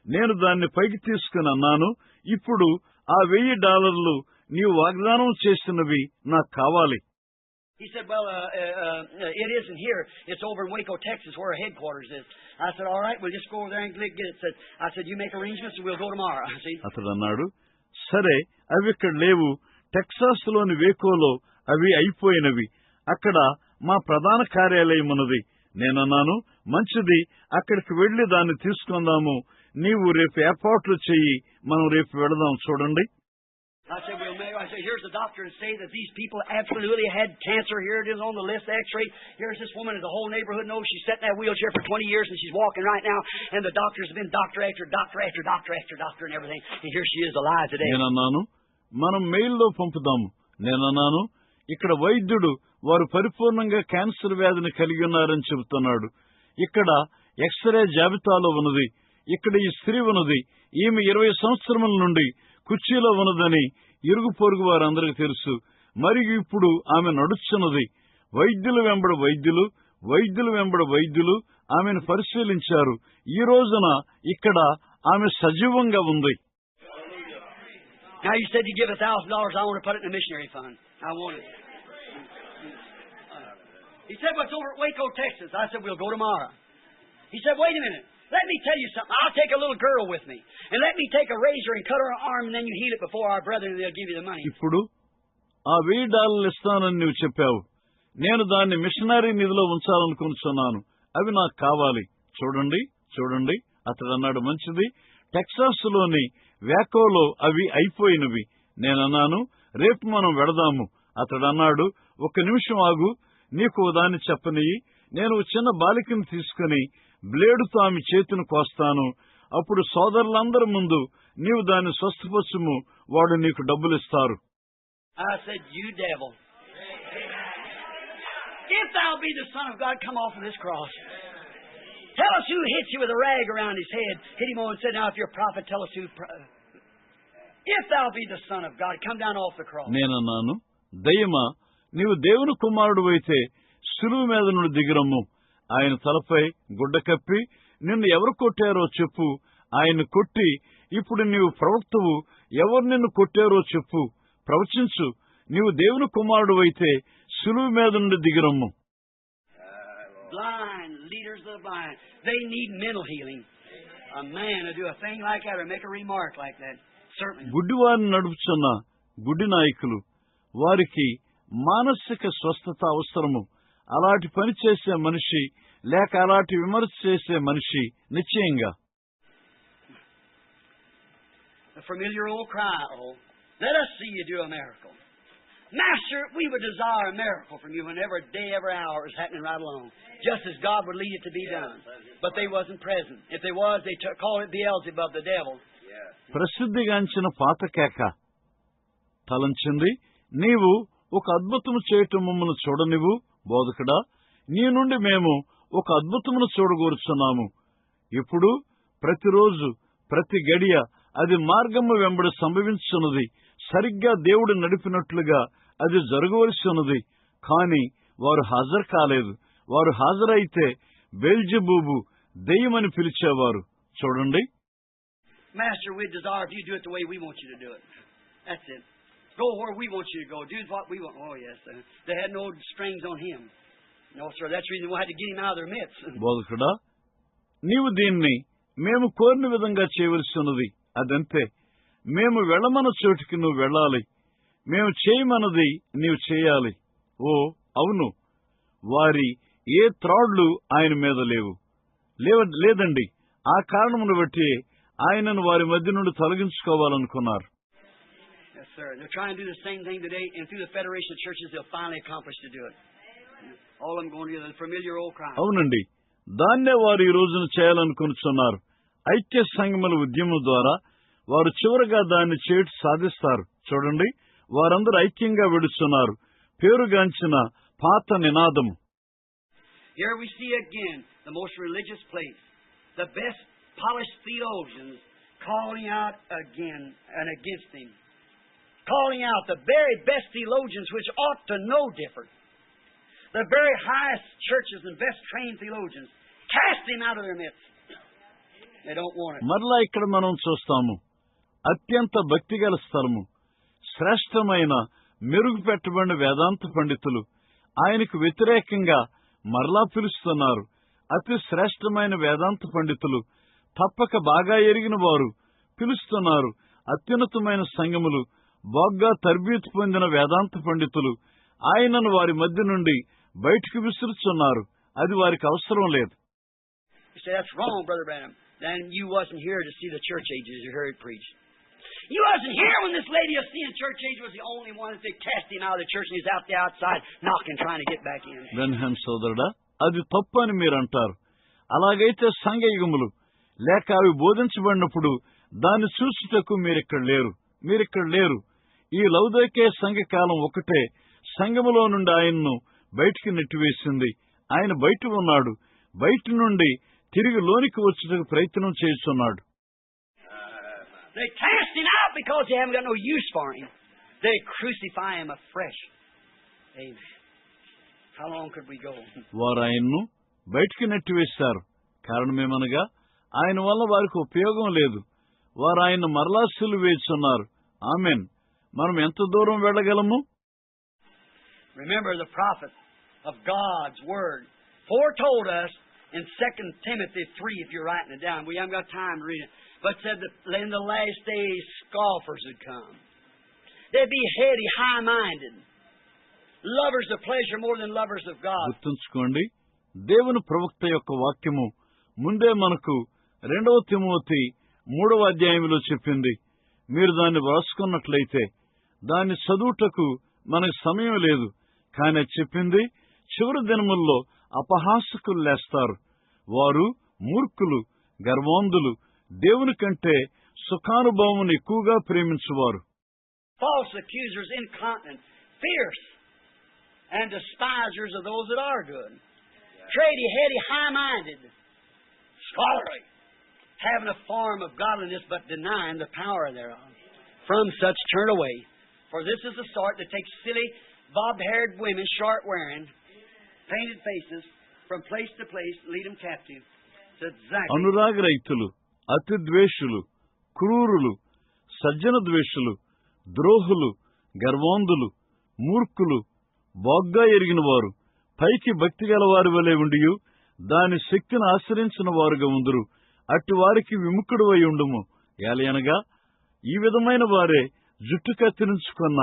నేను దాన్ని పైకి తీసుకుని అన్నాను, ఇప్పుడు ఆ $1,000 నీవు వాగ్దానం చేసినవి నాకు కావాలి. He said, well, it isn't here. It's over in Waco, Texas, where our headquarters is. I said, all right, we'll just go over there and get it. I said, you make arrangements and we'll go tomorrow. See? అతడు అన్నాడు, సరే, అవి ఇక్కడ లేవు. Texas లోని వేకోలో అవి అయిపోయినవి. అక్కడ మా ప్రధాన కార్యాలయం ఉన్నది. నేనన్నాను, మంచిది, అక్కడికి వెళ్లి దాన్ని తీసుకుందాము. నీవు రేపు ఏర్పాట్లు చెయ్యి, మనం రేపు వెళదాం. చూడండి, I said, here's the doctor to say that these people absolutely had cancer. Here it is on the list, X-ray. Here's this woman that the whole neighborhood knows. She's sat in that wheelchair for 20 years and she's walking right now. And the doctor's been doctor after doctor after doctor after doctor and everything. And here she is alive today. నేనన్నాను, మనం మెయిల్లో పంపుదాము. నేనన్నాను, ఇక్కడ వైద్యుడు వారు పరిపూర్ణంగా cancer వ్యాధిని కలిగి ఉన్నారని చెబుతున్నాడు. ఇక్కడ ఎక్స్రే జాబితాలో ఉన్నది. ఇక్కడ ఈ స్త్రీ ఉన్నది. ఈమె 20 సంవత్సరముల నుండి కుర్చీలో ఉన్నదని ఇరుగు పొరుగు వారందరికీ తెలుసు. మరియు ఇప్పుడు ఆమె నడుస్తున్నది. వైద్యులు వెంబడి వైద్యులు, వైద్యులు వెంబడి వైద్యులు ఆమెను పరిశీలించారు. ఈ రోజున ఇక్కడ ఆమె సజీవంగా ఉంది. Now you said you give $1,000. I want to put it in a missionary fund. I want it. He said, "What's over at Waco, Texas?" I said, "We'll go tomorrow." He said, "Wait a minute. Let me tell you something. I'll take a little girl with me, and let me take a razor and cut her arm, and then you heal it before our brethren, and they'll give you the money." ఇప్పుడు ఆ $1,000 ఇస్తానని నువ్వు చెప్పావు. నేను దాన్ని machinery నిధిలో ఉంచాలనుకుంటున్నాను. అవి నాకు కావాలి. చూడండి చూడండి అతడు అన్నాడు, మంచిది. టెక్సాస్ లోని వేకోలో అవి అయిపోయినవి. నేనన్నాను, రేపు మనం వెడదాము. అతడు అన్నాడు, ఒక్క నిమిషం ఆగు, నీకు దాన్ని చెప్పనియ్యి. నేను చిన్న బాలికను తీసుకుని బ్లేడుతో ఆమె చేతిని కోస్తాను. అప్పుడు సోదరులందరి ముందు నీవు దాన్ని స్వస్థపరచుము, వాడు నీకు డబ్బులిస్తారు. I said, "You devil. If thou be the Son of God, come off of this cross. Tell us who hit you with a rag around his head." Hit him on and said, "Now if you're a prophet, tell us who. If thou be the Son of God, come down off the cross." నేనన్నాను, దయ్యమా, నీవు దేవుని కుమారుడు అయితే శిలువ మీద నుండి దిగిరమ్ము. ఆయన తలపై గుడ్డ కప్పి నిన్ను ఎవరు కొట్టారో చెప్పు. ఆయన కొట్టి, ఇప్పుడు నీవు ప్రవక్తవు, ఎవరు నిన్ను కొట్టారో చెప్పు, ప్రవచించు. నీవు దేవుని కుమారుడు అయితే శిలువ మీద నుండి దిగిరమ్ము. Blind leaders of the blind, they need mental healing. A man to do a thing like that or make a remark like that, certainly. గుడ్డివారిని నడుపుచున్న గుడ్డి నాయకులు, వారికి మానసిక స్వస్థత అవసరము. అలాంటి పని చేసే మనిషి లేక అలాంటి విమర్శ చేసే మనిషి నిశ్చయంగా. The familiar old cry, "Oh, let us see you do a miracle. Master, we would desire a miracle from you whenever day, every hour is happening right along, just as God would lead it to be done." But they wasn't present. If they was, they called it Beelzebub, the devil. ప్రసిద్ధిగాంచిన పాత కేక తలంచింది, నీవు ఒక అద్భుతము చేయటం మమ్మల్ని చూడనివ్వు బోధకుడా. నీ నుండి మేము ఒక అద్భుతమును చూడగోరుచున్నాము. ఇప్పుడు ప్రతిరోజు ప్రతి గడియ అది మార్గము వెంబడి సంభవించున్నది. సరిగ్గా దేవుడు నడిపినట్లుగా అది జరగవలసి ఉన్నది. కాని వారు హాజరు కాలేదు. వారు హాజరైతే బెల్జెబూబు దెయ్యమని పిలిచేవారు. చూడండి, "Master, we desire if you do it the way we want you to do it. That's it. Go where we want you to go. Do what we want." Oh, yes. They had no strings on him. No, sir. That's the reason we had to get him out of their midst. బోధకుడా, నీవు దీన్ని మేము కోరిన విధంగా చేయవలసి ఉన్నది. అదంతే. మేము వెళ్ళమన్న చోటికి నువ్వు వెళ్ళాలి. మేము చేయమన్నది నీవు చేయాలి. ఓ అవును, వారి ఏ త్రాడ్లు ఆయన మీద లేదండి. ఆ కారణమును బట్టి ఆయనను వారి మధ్య నుండి తొలగించుకోవాలనుకున్నారు. Yes, sir. They're trying to do the same thing today, and through the Federation of Churches, they'll finally accomplish to do it. All of them going to the familiar old cry. అవునండి, దాన్నే వారు ఈ రోజున చేయాలనుకుంటున్నారు. ఐక్య సంఘముల ఉద్యమం ద్వారా వారు చివరగా దాన్ని చేయటం సాధిస్తారు. చూడండి, వారందరూ ఐక్యంగా విడుస్తున్నారు. పేరుగాంచిన పాత నినాదము. Here we see again the most religious place, the best polished theologians calling out again and against him. Calling out the very best theologians which ought to know different. The very highest churches and best trained theologians cast him out of their midst. They don't want it. మరలా ఇక్కడ మనం చూస్తాము, అత్యంత భక్తిగల స్థలము, శ్రేష్టమైన మెరుగు పెట్టబడిన వేదాంత పండితులు ఆయనకు వ్యతిరేకంగా మరలా పిలుస్తున్నారు. అతి శ్రేష్టమైన వేదాంత పండితులు, తప్పక బాగా ఎరిగిన వారు పిలుస్తున్నారు. అత్యున్నతమైన సంఘములు, బాగా తర్బీతు పొందిన వేదాంత పండితులు ఆయనను వారి మధ్య నుండి బయటకు విసురుచున్నారు. అది వారికి అవసరం లేదు. You say, "That's wrong, Brother Branham. Then you wasn't here to see the church ages you heard preached. You wasn't here when this lady of seeing church age was the only one that they cast him out of the church, and he's out the outside knocking, trying to get back in." Brenham సోదరుడా, అది తప్పు అని మీరు అంటారు. అలాగైతే సంఘయుగములు లేక అవి బోధించబడినప్పుడు దాన్ని చూసుటకు మీరిక్కడ లేరు. ఈ లౌదోకే సంఘ కాలం ఒకటే సంఘములో నుండి ఆయన్ను బయటికి నెట్టివేసింది. ఆయన బయట ఉన్నాడు. బయట నుండి తిరిగి లోనికి వచ్చుటకు ప్రయత్నం చేస్తున్నాడు. They cast him out because they haven't got no use for him. They crucify him afresh. Amen. How long could we go? వారు ఆయన్ను బయటికి నెట్టివేశారు. కారణమేమనగా ఆయన వల్ల వారికి ఉపయోగం లేదు. వారు ఆయన మరలా సిలువ వేస్తున్నారు. ఆమేన్. మనం ఎంత దూరం వెళ్ళగలము? Remember the prophet of God's word foretold us in 2 Timothy 3, if you're writing it down. We haven't got time to read it. But said that in the last days scoffers would come. They'd be heady, high-minded, lovers of pleasure more than lovers of God. గుర్తుంచుకోండి, దేవుని ప్రవక్త యొక్క వాక్యము ముందే మనకు 2 Timothy 3వ అధ్యాయంలో చెప్పింది. మీరు దాన్ని వ్రాసుకున్నట్లయితే దాన్ని చదువుటకు మనకు సమయం లేదు. కానీ చెప్పింది, చివరి దినముల్లో అపహాసకులు లేస్తారు. వారు మూర్ఖులు, గర్వాంధులు, దేవుని కంటే సుఖానుభవం ఎక్కువగా ప్రేమించువారు. False accusers, incontinent, fierce, and despisers of those that are good. Trady, heady, high-minded, scholarly, having a form of godliness but denying the power thereof. From such turn away. For this is the sort that takes silly, bob-haired women, short-wearing, painted faces, from place to place, lead them captive. అనురాగరహితులు, అతి ద్వేషులు, క్రూరులు, సజ్జన ద్వేషులు, ద్రోహులు, గర్వాంధులు, మూర్ఖులు, బాగ్గా ఎరిగిన వారు, పైకి భక్తి గల వారి వలె ఉండియు దాని శక్తిని ఆశ్రయించిన వారుగా ఉందురు. అట్టి వారికి విముఖుడు అయి ఉండుము. ఏలయనగా ఈ విధమైన వారే జుట్టు కత్తిరించుకున్న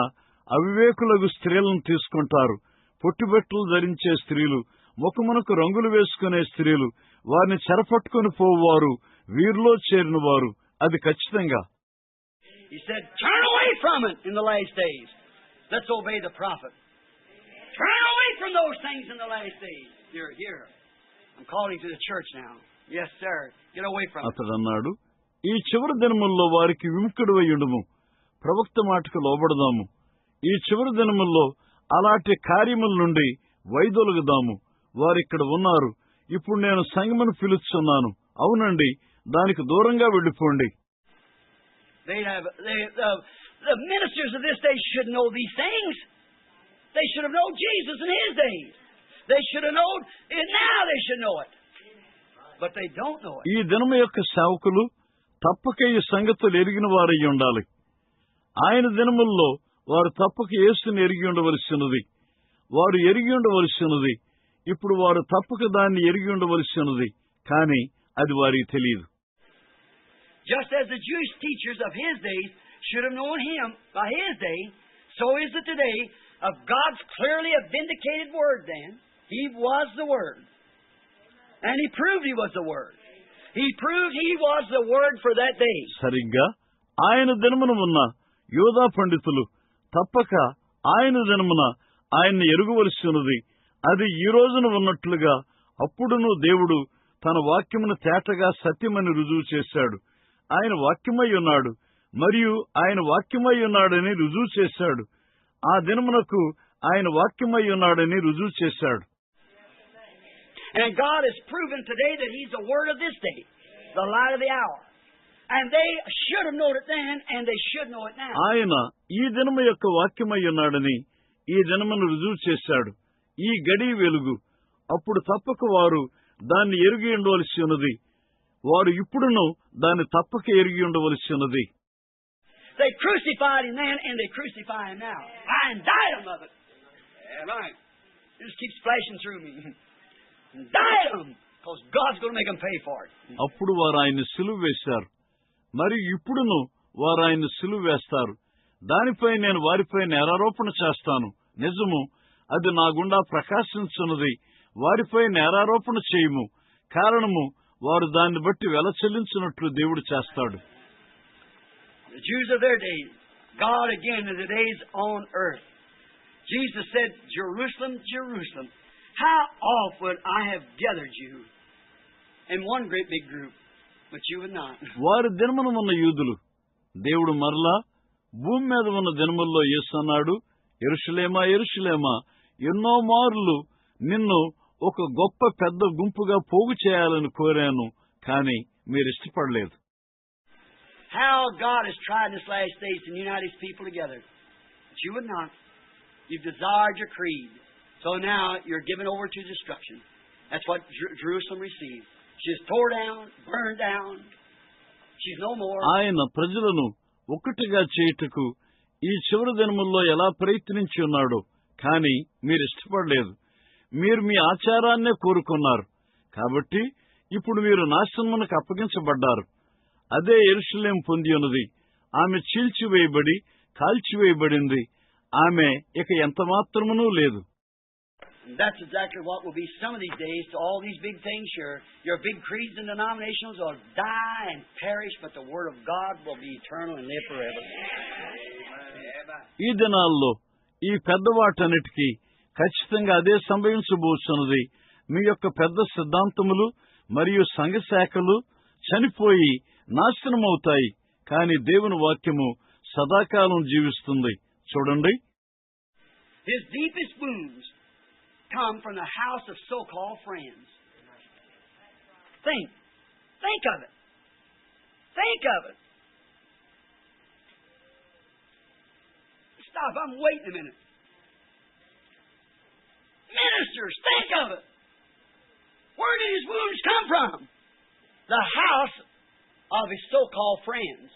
అవివేకులకు స్త్రీలను తీసుకుంటారు. పొట్టిబట్టలు ధరించే స్త్రీలు, ముఖమునకు రంగులు వేసుకునే స్త్రీలు, వారిని చెరపట్టుకుని పోవారు వీరిలో చేరిన వారు. అది ఖచ్చితంగా. He said, turn away from it in the last days. Let's obey the prophet. Turn away from those things in the last days. You're here. I'm calling to the church now. Yes, sir. Get away from it. అతడు అన్నాడు, ఈ చివరి దినముల్లో వారికి విముఖుడు అయ్యుండుము. ప్రవక్త మాటకు లోబడదాము. ఈ చివరి దినముల్లో అలాంటి కార్యముల నుండి వైదొలుగుదాము. వారిక్కడ ఉన్నారు. ఇప్పుడు నేను సంగమను పిలుస్తున్నాను. అవునండి, దానికి దూరంగా వెళ్ళిపోండి. The ministers of this day should know these things. They should have known Jesus in his days. They should have known it now. They should know it. But they don't know it. ఈ దినము యొక్క సేవకులు తప్పక ఈ సంగతులు ఎరిగిన వారై ఉండాలి. ఆయన దినముల్లో వారు తప్పక యేసుని ఎరిగి ఉండవలసినది. వారు ఎరిగి ఉండవలసినది. ఇప్పుడు వారు తప్పక దాన్ని ఎరిగి ఉండవలసినది. కానీ అది వారికి తెలియదు. Just as the Jewish teachers of his days should have known him by his day, so is it today of God's clearly vindicated word then. He was the Word. And he proved he was the Word. He proved he was the Word for that day. సరిగ్గా ఆయన దినమున ఉన్న యోధా పండితులు తప్పక ఆయన దినమున ఆయన్ని ఎరుగవలసినది. అది ఈ రోజున ఉన్నట్లుగా అప్పుడును దేవుడు తన వాక్యమును తేటగా సత్యమని రుజువు చేశాడు. ఆయన వాక్యమై ఉన్నాడు మరియు ఆయన వాక్యమై ఉన్నాడని రుజువు చేశాడు. ఆ దినమునకు ఆయన వాక్యమై ఉన్నాడని రుజువు చేశాడు. And God has proven today that he's the Word of this day, the light of the hour. And they should have known it then, and they should know it now. ఆయన ఈ దినము యొక్క వాక్యమై ఉన్నాడని ఈ దినమును రుజువు చేశాడు. ఈ గడి వెలుగు. అప్పుడు తప్పక వారు దాన్ని ఎరిగి ఉండవలసి ఉన్నది. వారు ఇప్పుడును దాన్ని తప్పక ఎరిగి ఉండవలసి ఉన్నది. They crucified him then, and they crucify him now. I indict them of it. Right. It just keeps flashing through me. Indict them, because God's going to make them pay for it. అప్పుడు వారు ఆయన్ని సిలువ వేశారు. మరియు ఇప్పుడును వారు ఆయన్ని సిలువ వేస్తారు. దానిపై నేను వారిపై నేరారోపణ చేస్తాను. నిజము, అది నా గుండా ప్రకాశించున్నది. వారిపై నేరారోపణ చేయము. కారణము వారు దాన్ని బట్టి వెల చెల్లించినట్లు దేవుడు చేస్తాడు. The Jews of their days, God again in the days on earth. Jesus said, Jerusalem, Jerusalem, how oft would I have gathered you in one great big group, but you would not. వారి దినమున ఉన్న యూదులు, దేవుడు మరలా భూమి మీద ఉన్న దినముల్లో యేసు అన్నాడు, యెరూషలేమా యెరూషలేమా, ఎన్నో మార్లు నిన్ను ఒక గొప్ప పెద్ద గుంపుగా పోగు చేయాలని కోరాను, కానీ మీరు ఇష్టపడలేదు. How God has tried this last days to unite his people together. you would not. You've desired your creed. So now you're given over to destruction. That's what Jerusalem received. She's tore down, burned down. She's no more. ఆయన ప్రజలను ఒక్కటిగా చేయుటకు ఈ చివరి దినముల్లో ఎలా ప్రయత్నించి ఉన్నాడో కానీ మీరు ఇష్టపడలేదు. మీరు మీ ఆచారాన్నే కోరుకున్నారు. కాబట్టి ఇప్పుడు మీరు నాశనమునకు అప్పగించబడ్డారు. అదే యెరూషలేము పొంది ఉన్నది. ఆమె చీల్చివేయబడి కాల్చివేయబడింది. ఆమె ఇక ఎంత మాత్రమునూ లేదు. And that's exactly what will be some of these days to all these big things. Your big creeds and denominations will die and perish, but the Word of God will be eternal and live forever. ఈ దినాల్లో ఈ పెద్ద వాటన్నిటికీ ఖచ్చితంగా అదే సంభవించబోతున్నది. మీ యొక్క పెద్ద సిద్ధాంతములు మరియు సంఘ శాఖలు చనిపోయి నాశనమవుతాయి. కానీ దేవుని వాక్యము సదాకాలం జీవిస్తుంది. చూడండి. His deepest wounds come from the house of so-called friends. Think of it. Think of it. Stop, I'm waiting a minute. Ministers, think of it. Where did his wounds come from? The house of his so-called friends.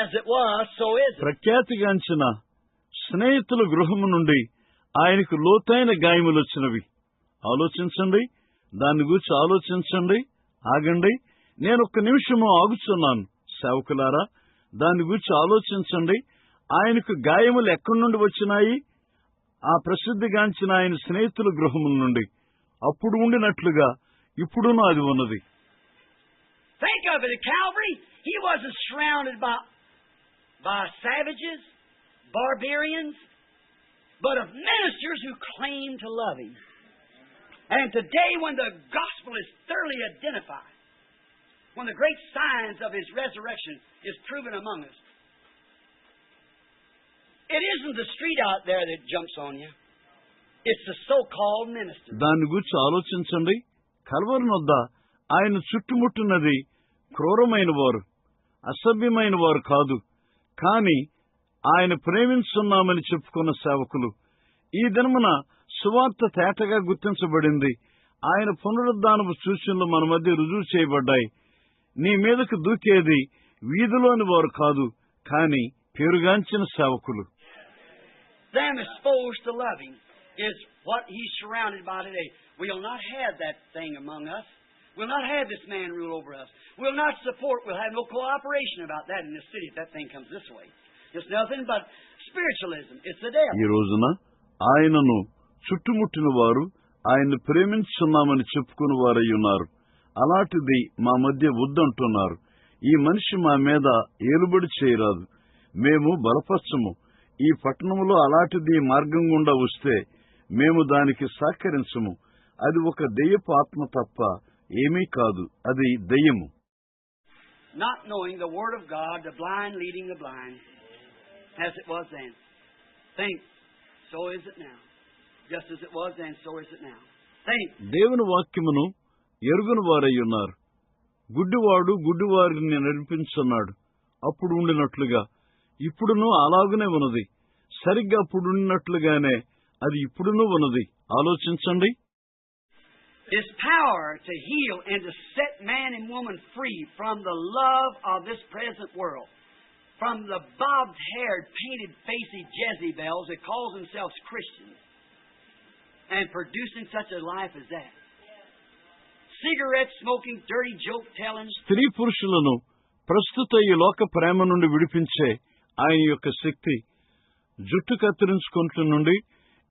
As it was, so is it. ప్రఖ్యాతిగాంచిన స్నేహితుల గృహము నుండి ఆయనకు లోతైన గాయములు వచ్చినవి. ఆలోచించండి. దాని గురించి ఆలోచించండి. ఆగండి. నేను ఒక్క నిమిషము ఆగుచున్నాను. సేవకులారా, దాని గురించి ఆలోచించండి. ఆయనకు గాయములు ఎక్కడి నుండి వచ్చినాయి? ఆ ప్రసిద్ధిగాంచిన ఆయన స్నేహితుల గృహముల నుండి. అప్పుడు ఉండినట్లుగా ఇప్పుడునూ అది ఉన్నది. Think of it, at Calvary, he wasn't surrounded by savages, barbarians, but of ministers who claim to love him. And today, when the gospel is thoroughly identified, when the great signs of his resurrection is proven among us, it isn't the street out there that jumps on you. It's the so-called ministers. దాని గురించి ఆలోచించండి. Calvary వద్ద ఆయన చుట్టుముట్టున్నది క్రూరమైన వారు, అసభ్యమైన వారు కాదు, కానీ ఆయన ప్రేమించున్నామని చెప్పుకున్న సేవకులు. ఈ దినమున సువార్త తేటగా గుర్తించబడింది. ఆయన పునరుద్ధానపు సూచనలు మన మధ్య రుజువు చేయబడ్డాయి. నీ మీదకు దూకేది వీధిలోని వారు కాదు, కానీ పేరుగాంచిన సేవకులు. Them exposed to loving is what he's surrounded by today. We'll not have that thing among us. We'll not have this man rule over us. We'll not support, we'll have no cooperation about that in this city if that thing comes this way. It's nothing but spiritualism. It's the devil. ఈ రోజున ఆయనను చుట్టుముట్టిన వారు ఆయన్ని ప్రేమించున్నామని చెప్పుకుని వారై ఉన్నారు. అలాంటిది మా మధ్య వద్దంటున్నారు. ఈ మనిషి మా మీద ఏలుబడి చేయరాదు. మేము బలపరచము. ఈ పట్టణంలో అలాంటిది మార్గం గుండా వస్తే మేము దానికి సహకరించము. అది ఒక దెయ్యపు ఆత్మ తప్ప ఏమీ కాదు. అది దెయ్యము. Not knowing the word of God, the blind leading the blind, as it was then. Think, so is it now. Just as it was then, so is it now. Think. దేవుని వాక్యమును ఎరుగుని వారై ఉన్నారు. గుడ్డివాడు గుడ్డివారిని నడిపించున్నాడు. అప్పుడు ఉండినట్లుగా ఇప్పుడును అలాగునే ఉన్నది. సరిగ్గా అప్పుడు ఉండినట్లుగానే అది ఇప్పుడును ఉన్నది. ఆలోచించండి. His power to heal and to set man and woman free from the love of this present world, from the bobbed-haired, painted-faced Jezebels that calls themselves Christians, and producing such a life as that. Cigarette smoking, dirty joke telling. స్త్రీ పురుషులను ప్రస్తుత ఈ లోక ప్రేమ నుండి విడిపించే ఆయన యొక్క శక్తి, జుట్టు కత్తిరించుకుంటు నుండి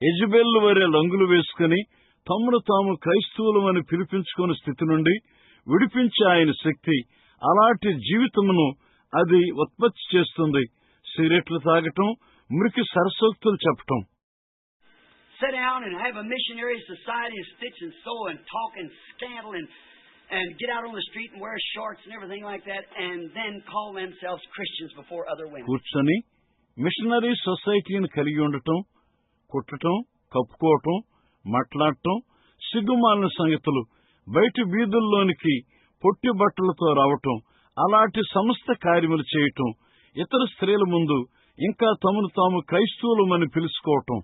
యెజబెల్ వరే లంగులు వేసుకుని తమను తాము క్రైస్తవులమని పిలిపించుకునే స్థితి నుండి విడిపించే ఆయన శక్తి, అలాంటి జీవితమును అది ఉత్పత్తి చేస్తుంది. సిగరెట్లు తాగటం, మురికి సరసోక్తులు చెప్పటం. Sit down and have a missionary society and stitch and sew and talk and scandal and get out on the street and wear shorts and everything like that, and then call themselves Christians before other women. కూర్చొని machinery సొసైటీని కలిగి ఉండటం, కుట్టటం, కప్పుకోవటం, మాట్లాడటం, సిగ్గుమాలిన సంగతులు, బయట వీధుల్లోనికి పొట్టి బట్టలతో రావటం, అలాంటి సమస్త కార్యములు చేయటం, ఇతర స్త్రీల ముందు ఇంకా తమను తాము క్రైస్తవులమని పిలుచుకోవటం.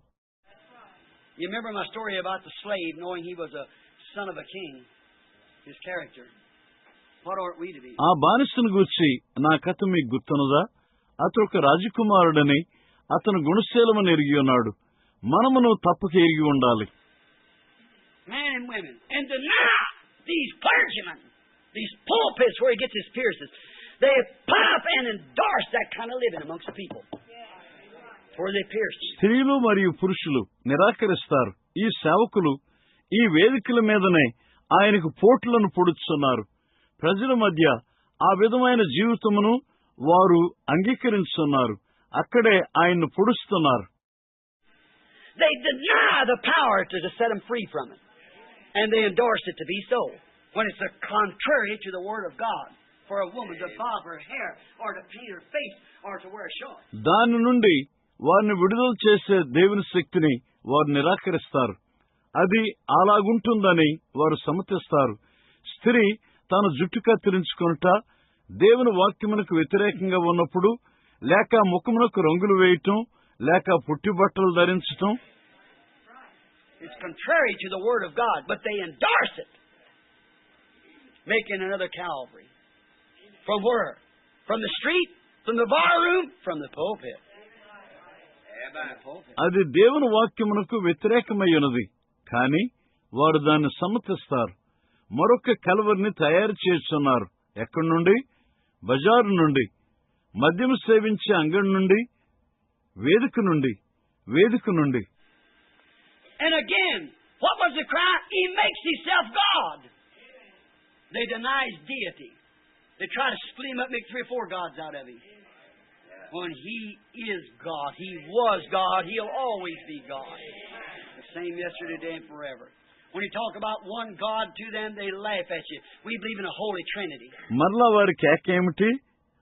You remember my story about the slave knowing he was a son of a king, his character. What ought we to be? ఆ బానిసను గూర్చి నా కథ మీకు గుర్తున్నదా? అతడు ఒక రాజకుమారుడని అతను గుణశీలమని ఎరిగి ఉన్నాడు. మనమును తప్పక ఎరిగి ఉండాలి. Men and women, and deny these clergymen, these pulpits where he gets his piercings. They put up and endorse that kind of living amongst the people. Where they pierce. స్త్రీలు మరియు పురుషులు నిరాకరిస్తారు. ఈ సేవకులు ఈ వేదికల మీదనే ఆయనకు పోట్లను పొడుచున్నారు. ప్రజల మధ్య ఆ విధమైన జీవితమును వారు అంగీకరిస్తున్నారు. అక్కడే ఆయన్ను పొడుస్తున్నారు. They deny the power to set them free from it. And they endorse it to be so. When it's contrary to the Word of God. For a woman to bob her hair, or to paint her face, or to wear a short. దాని నుండి వారిని విడుదల చేసే దేవుని శక్తిని వారు నిరాకరిస్తారు. అది అలాగుంటుందని వారు సమ్మతిస్తారు. స్త్రీ తన జుట్టు కత్తిరించుకొనుట దేవుని వాక్యమునకు వ్యతిరేకంగా ఉన్నప్పుడు, లేక ముఖమునకు రంగులు వేయటం, లేక పుట్టి బట్టలు ధరించటం. It's contrary to the Word of God, but they endorse it, making another Calvary. From where? From the street, from the bar room, from the pulpit. అది దేవుని వాక్యమునకు వ్యతిరేకమయ్యున్నది, కానీ వారు దాన్ని సమ్మతిస్తారు. మరొక కల్వరిని తయారు చేస్తున్నారు. ఎక్కడి నుండి? బజారు నుండి, మద్యము సేవించే అంగడి నుండి, వేదిక నుండి, వేదిక నుండి. And again, what was the cry? He makes himself God. They deny his deity. They try to split him up, make 3 or 4 gods out of him. When he is God, he was God, he'll always be God. The same yesterday, today, and forever. When you talk about one God to them, they laugh at you. We believe in a Holy Trinity. మరలా వారి కేకేమిటి?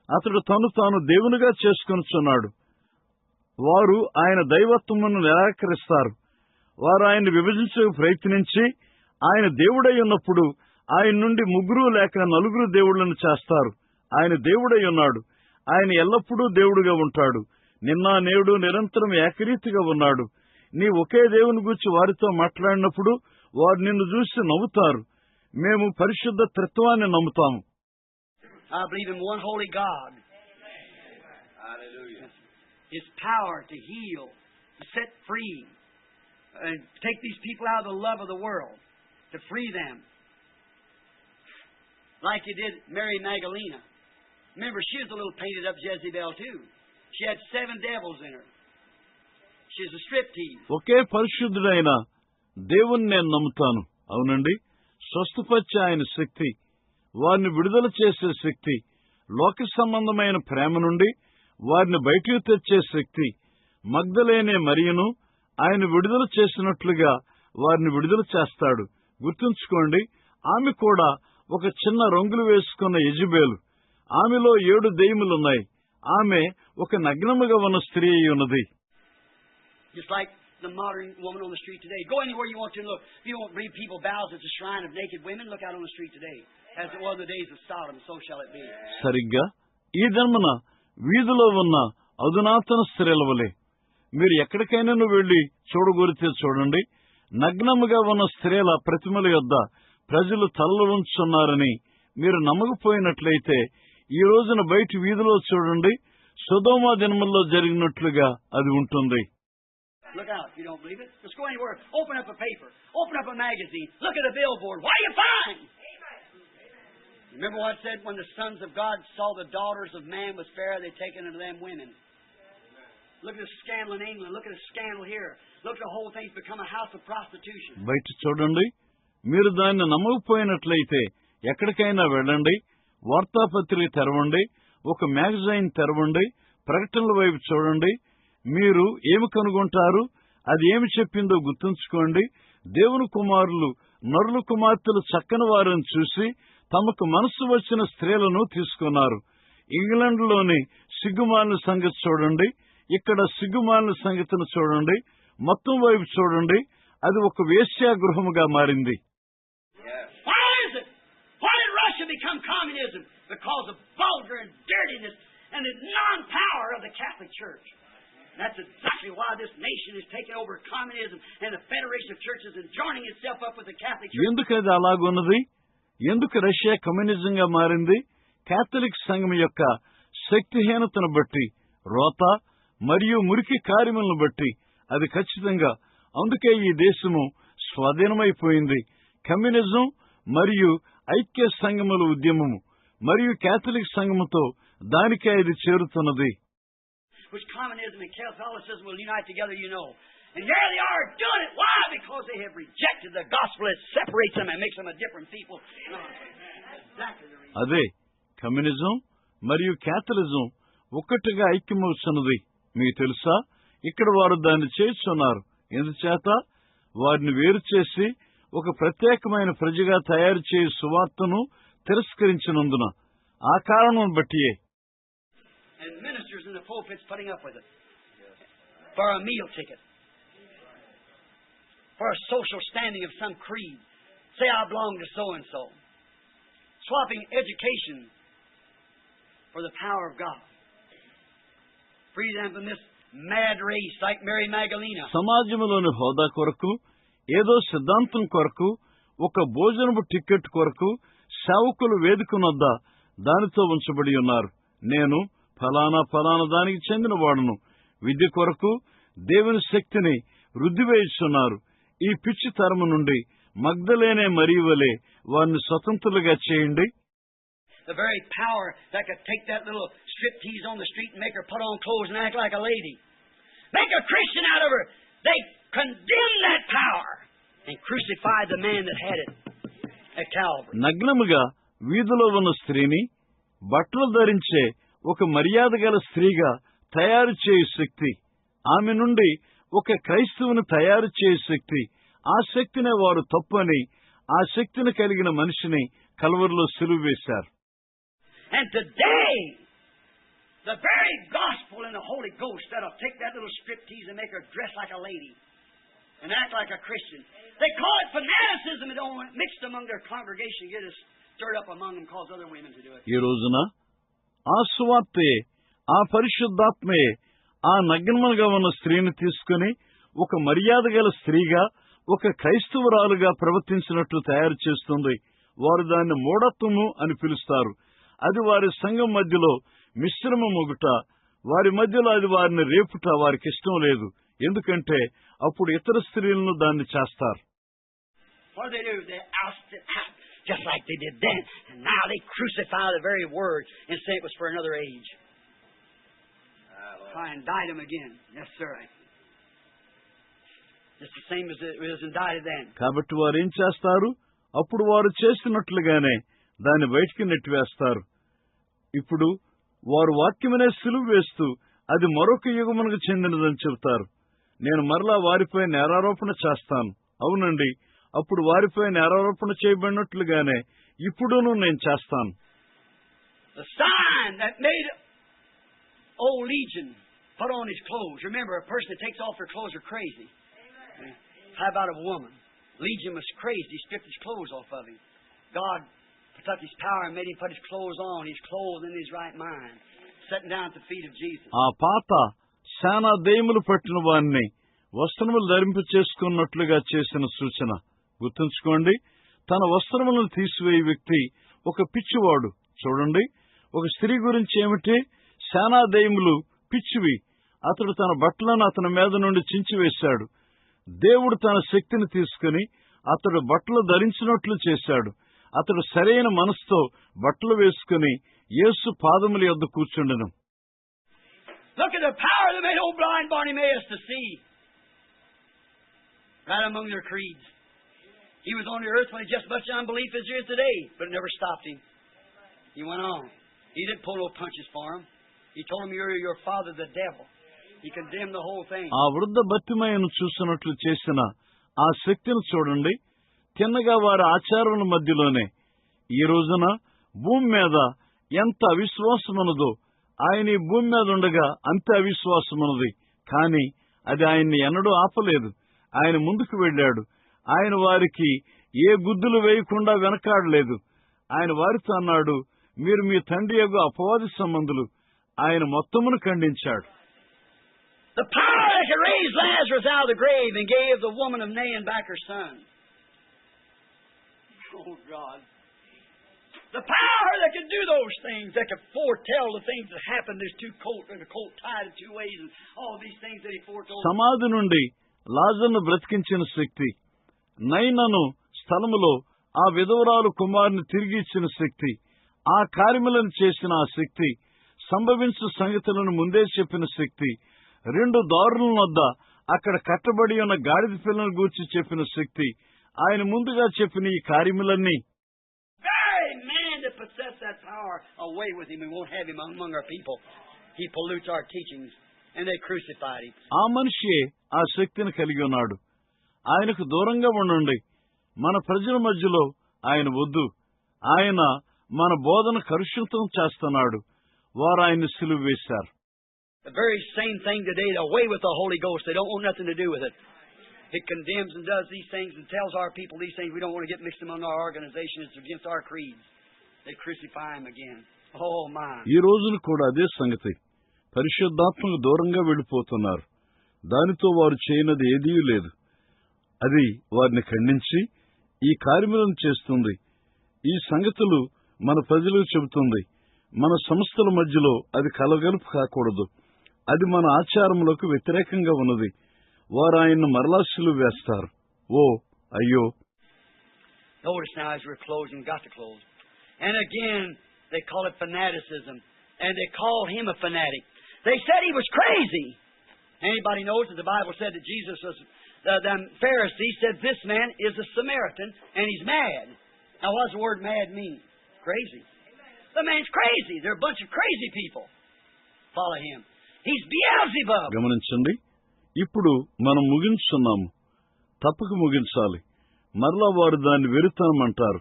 అతడు తను తాను దేవునిగా చేసుకొనుచున్నాడు. వారు ఆయన దైవత్వమును నిరాకరిస్తారు. వారు ఆయన్ని విభజించకు ప్రయత్నించి ఆయన దేవుడై ఉన్నప్పుడు ఆయన నుండి 3 లేక 4 దేవుళ్లను చేస్తారు. ఆయన దేవుడై ఉన్నాడు. ఆయన ఎల్లప్పుడూ దేవుడుగా ఉంటాడు. నిన్న నేడు నిరంతరం ఏకరీతిగా ఉన్నాడు. నీ ఒకే దేవుని గురించి వారితో మాట్లాడినప్పుడు వారు నిన్ను చూసి నవ్వుతారు. మేము పరిశుద్ధ త్రిత్వాన్ని నమ్ముతాము. I believe in one holy God. Hallelujah. His power to heal, to set free, and take these people out of the love of the world, to free them. Like he did Mary Magdalena. Remember, she was a little painted up Jezebel too. She had 7 devils in her. She was a striptease. ఒకే పరిశుద్ధుడైన దేవుణ్ణి నేను నమ్ముతాను. అవునండి, స్వస్థపరిచే ఆయన శక్తి, వారిని విడుదల చేసే శక్తి, లోక సంబంధమైన ప్రేమ నుండి వారిని బయటకు తెచ్చే శక్తి, మగ్దలేనే మరియను ఆయన విడుదల చేసినట్లుగా వారిని విడుదల చేస్తాడు. గుర్తుంచుకోండి, ఆమె కూడా ఒక చిన్న రంగులు వేసుకున్న యెజబెలు. ఆమెలో 7 దెయ్యములున్నాయి. ఆమె ఒక నగ్నముగా ఉన్న స్త్రీ అయి ఉన్నది. Just like the modern woman on the street today. Go anywhere you want to look. If you don't believe people bows at the shrine of naked women, look out on the street today. As it was in the days of Sodom, so shall it be. సరిగ్గా ఈ దినమున వీధిలో ఉన్న అధునాతన స్త్రీల వలె మీరు ఎక్కడికైనా వెళ్లి చూడగోరితే చూడండి. నగ్నముగా ఉన్న స్త్రీల ప్రతిమల యొద్ద ప్రజలు తలలు ఉంచున్నారని మీరు నమ్మకపోయినట్లయితే ఈ రోజున బయట వీధిలో చూడండి. సొదొమ దినముల్లో జరిగినట్లుగా అది ఉంటుంది. Look out if you don't believe it. Let's go anywhere. Open up a paper. Open up a magazine. Look at a billboard. What do you find? Remember what it said? When the sons of God saw the daughters of man was fair, they taken unto them women. Look at the scandal in England. Look at the scandal here. Look at the whole thing's become a house of prostitution. బయట చూడండి. మీరు దాన్ని నమ్మకపోయినట్లయితే ఎక్కడికైనా వెళ్ళండి. వార్తాపత్రిక తెరవండి. ఒక magazine తెరవండి. ప్రకటనల వైపు చూడండి. మీరు ఏమి కనుగొంటారు? అది ఏమి చెప్పిందో గుర్తుంచుకోండి. దేవుని కుమారులు నరుల కుమార్తెలు చక్కని వారిని చూసి తమకు మనసు వచ్చిన స్త్రీలను తీసుకున్నారు. ఇంగ్లాండ్లోని సిగ్గుమాలిన సంగతి చూడండి. ఇక్కడ సిగ్గుమాలిన సంగతిని చూడండి. మొత్తం వైపు చూడండి. అది ఒక వేశ్యాగృహముగా మారింది. Why is it? Why did Russia become communism? Because of vulgar and dirtiness and the non-power of the Catholic Church. And that's exactly why this nation is taking over communism and the Federation of Churches and joining itself up with the Catholic Church. ఎందుకు అది అలాగున్నది? ఎందుకు Russia కమ్యూనిజంగా మారింది? Catholic సంఘం యొక్క శక్తిహీనతను బట్టి, రోత మరియు మురికి కార్యములను బట్టి. అది ఖచ్చితంగా అందుకే ఈ దేశము స్వాధీనమైపోయింది. కమ్యూనిజం మరియు ఐక్య సంఘముల ఉద్యమము మరియు కాథలిక్ సంఘముతో దానికే ఇది చేరుతున్నది. Which communism and Catholicism will unite together, you know. And there they are doing it. Why? Because they have rejected the gospel that separates them and makes them a different people. Exactly the reason. అదే communism మరియు Catholicism ఒక్కటిగా ఐక్యమవుతున్నది. మీకు తెలుసా, ఇక్కడ వారు దాన్ని చేస్తున్నారు. ఎందుచేత వారిని వేరు చేసి ఒక ప్రత్యేకమైన ప్రజగా తయారు చేయు సువార్తను తిరస్కరించినందున. ఆ కారణం బట్టియే and ministers in the pulpits putting up with it for a meal ticket, for a social standing of some creed. Say, I belong to so-and-so. Swapping education for the power of God. Free them from this mad race like Mary Magdalena. సమాజంలోని హోదా కొరకు, ఏదో సిద్ధాంతం కొరకు, ఒక భోజనపు ticket కొరకు సేవకులు వేదికనొద్ద దానితో ఉంచబడి ఉన్నారు. నేను ఫలానా దానికి చెందిన వాడును. విద్య కొరకు దేవుని శక్తిని రుద్దివేయుచున్నారు. ఈ పిచ్చి తరము నుండి మగ్దలేనే మరియవలే వారిని స్వతంత్రులుగా చేయండి. The very power that could take that little striptease on the street and make her put on clothes and act like a lady, make a Christian out of her. They condemned that power and crucified the man that had it at Calvary. నగ్నముగా వీధిలో ఉన్న స్త్రీని బట్టలు ధరించే ఒక మర్యాద గల స్త్రీగా తయారు చేయు శక్తి, ఆమె నుండి ఒక క్రైస్తవుని తయారు చేయు శక్తి, ఆ శక్తినే వారు తప్పని, ఆ శక్తిని కలిగిన మనిషిని కల్వరిలో సిలువ వేశారు. And today, the very gospel and the Holy Ghost that'll take that little striptease and make her dress like a lady and act like a Christian. They call it fanaticism. It don't mixed among their congregation, get us stirred up among them, cause other women to do it. ఈ రోజున ఆ సువార్తే, ఆ పరిశుద్ధాత్మే ఆ నగ్నముగా ఉన్న స్త్రీని తీసుకుని ఒక మర్యాద గల స్త్రీగా, ఒక క్రైస్తవురాలుగా ప్రవర్తించినట్లు తయారు చేస్తుంది. వారు దాన్ని మూఢత్వము అని పిలుస్తారు. అది వారి సంఘం మధ్యలో మిశ్రమమొగుట, వారి మధ్యలో అది వారిని రేపుట వారికి ఇష్టం లేదు. ఎందుకంటే అప్పుడు ఇతర స్త్రీలను దాన్ని చేస్తారు. What do? They oust it out, just like they did then. And now they crucify the very word and say it was for another age. Try and indict them again. Yes, sir. Just the same as it was indicted then. కాబట్టి వారు ఏం చేస్తారు? అప్పుడు వారు చేసినట్లుగానే దాన్ని బయటికి నెట్టివేస్తారు. ఇప్పుడు వారు వాక్యమనే సిలువ వేస్తూ అది మరొక యుగమునకు చెందినదని చెబుతారు. నేను మరలా వారిపై నేరారోపణ చేస్తాను. అవునండి, అప్పుడు వారిపై నేరారోపణ చేయబడినట్లుగానే ఇప్పుడును నేను చేస్తాను. The sign that made old Legion put on his clothes. Remember, a person that takes off their clothes are crazy. Amen. How about a woman? Legion was crazy. He stripped his clothes off of him. God took his power and made him put his clothes on. His clothes in his right mind, sitting down at the feet of Jesus. ఆ పాత శానా దెయ్యములు పట్టిన వారిని వస్త్రములు ధరింప చేసుకున్నట్లుగా చేసిన సూచన గుర్తుంచుకోండి. తన వస్త్రములను తీసివేయ వ్యక్తి ఒక పిచ్చివాడు. చూడండి, ఒక స్త్రీ గురించి ఏమిటి? శానా దెయ్యములు పిచ్చివి. అతడు తన బట్టలను అతని మీద నుండి చించివేశాడు. దేవుడు తన శక్తిని తీసుకుని అతడు బట్టలు ధరించినట్లు చేశాడు. అతడు సరైన మనసుతో బట్టలు వేసుకుని యేసు పాదముల యొద్ద కూర్చుండెను. Look at the power that made old blind Bartimaeus to see. Right among their creeds. He was on the earth when just as much unbelief as there is today, but it never stopped him. He went on. He didn't pull no punches for him. He told him, you're your father, the devil. He condemned the whole thing. ఆ వృద్ధ బర్తిమేయును చూసినట్లు చేసిన ఆ శక్తిని చూడండి. తిన్నగా వారి ఆచారముల మధ్యలోనే ఈ రోజున భూమి మీద ఎంత అవిశ్వాసమున్నదో, ఆయన ఈ భూమి మీద ఉండగా అంతే అవిశ్వాసమున్నది. కానీ అది ఆయన్ని ఎన్నడూ ఆపలేదు. ఆయన ముందుకు వెళ్ళాడు. ఆయన వారికి ఏ గుద్దులు వేయకుండా వెనకాడలేదు. ఆయన వారితో అన్నాడు, మీరు మీ తండ్రి యొక్క అపవాది సంబంధులు. ఆయన మొత్తమును ఖండించాడు. The power that could raise Lazarus out of the grave and gave the woman of Nain back her son. Oh, God. The power that could do those things, that could foretell the things that happened. There's a colt tied in two ways, and all these things that he foretold. సమాధి నుండి లాజరును బ్రతికించిన శక్తి, నైనను స్థలములో ఆ విధవరాలు కుమారుని తిరిగి ఇచ్చిన శక్తి, ఆ కార్యములను చేసిన ఆ శక్తి, సంభవించు సంగతులను ముందే చెప్పిన శక్తి, రెండు దారుల వద్ద అక్కడ కట్టబడి ఉన్న గాడిద పిల్లను గూర్చి చెప్పిన శక్తి, ఆయన ముందుగా చెప్పిన ఈ కార్యములన్నీ that power away with him and won't have him among our people. He pollutes our teachings and they crucified him. ఆ మనిషియే ఆ శక్తిని కలిగి ఉన్నాడు. ఆయనకు దూరంగా ఉండండి. మన ప్రజల మధ్యలో ఆయన వద్దు. ఆయన మన బోధన కలుషితం చేస్తున్నాడు. వారు ఆయన్ని సిలువ వేశారు. The very same thing today, away with the Holy Ghost. They don't want nothing to do with it. It condemns and does these things and tells our people these things. We don't want to get mixed among our organization. It's against our creeds. They crucify him again. Oh my. ఈ రోజున కూడా అదే సంగతి. పరిశుద్ధాత్మకు దూరంగా వెళ్ళిపోతున్నారు. దానితో వారు చేయనది ఏదీ లేదు. అది వారిని ఖండించి ఈ కార్యములను చేస్తుంది. ఈ సంగతులు మన ప్రజలకు చెబుతుంది. మన సంస్థల మధ్యలో అది కలగలుపు కాకూడదు. అది మన ఆచారములకు వ్యతిరేకంగా ఉన్నది. వారు ఆయన్ను మరలా సిలువ వేస్తారు. ఓ అయ్యో. Notice now as we're closing, got to close. And again, they call it fanaticism. And they called him a fanatic. They said he was crazy. Anybody knows that the Bible said that Jesus was, the Pharisees said this man is a Samaritan and he's mad. Now what does the word mad mean? Crazy. The man's crazy. They're a bunch of crazy people. Follow him. He's Beelzebub. గమనించండి. ఇప్పుడు మనం ముగించున్నాము. తప్పక ముగించాలి. మరలా వారు దాన్ని వెరితనం అంటారు.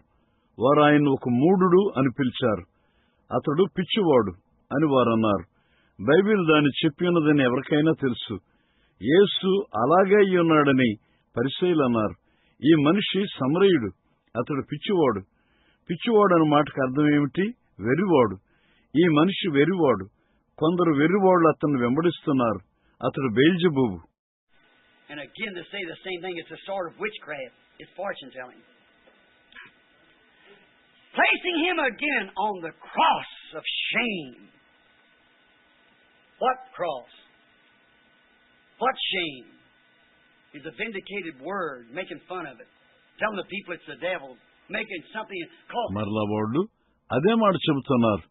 వారు ఆయన ఒక మూఢుడు అని పిలిచారు. అతడు పిచ్చివాడు అని వారు అన్నారు. బైబిల్ దాన్ని చెప్పి ఉన్నదని ఎవరికైనా తెలుసు. యేసు అలాగే ఉన్నాడని పరిసయ్యులు అన్నారు. ఈ మనిషి సమరయుడు, అతడు పిచ్చివాడు. పిచ్చివాడు అన్న మాటకు అర్థం ఏమిటి? వెర్రివాడు. ఈ మనిషి వెర్రివాడు. కొందరు వెర్రివాళ్లు అతన్ని వెంబడిస్తున్నారు. అతడు బెయల్జెబూబు. And again to say the same thing, it's a sort of witchcraft. It's fortune telling. Placing him again on the cross of shame. What cross? What shame? Is a vindicated word, making fun of it. Telling the people it's the devil, making something called... మరలా వాళ్ళు అదే మాట చెబుతున్నారు.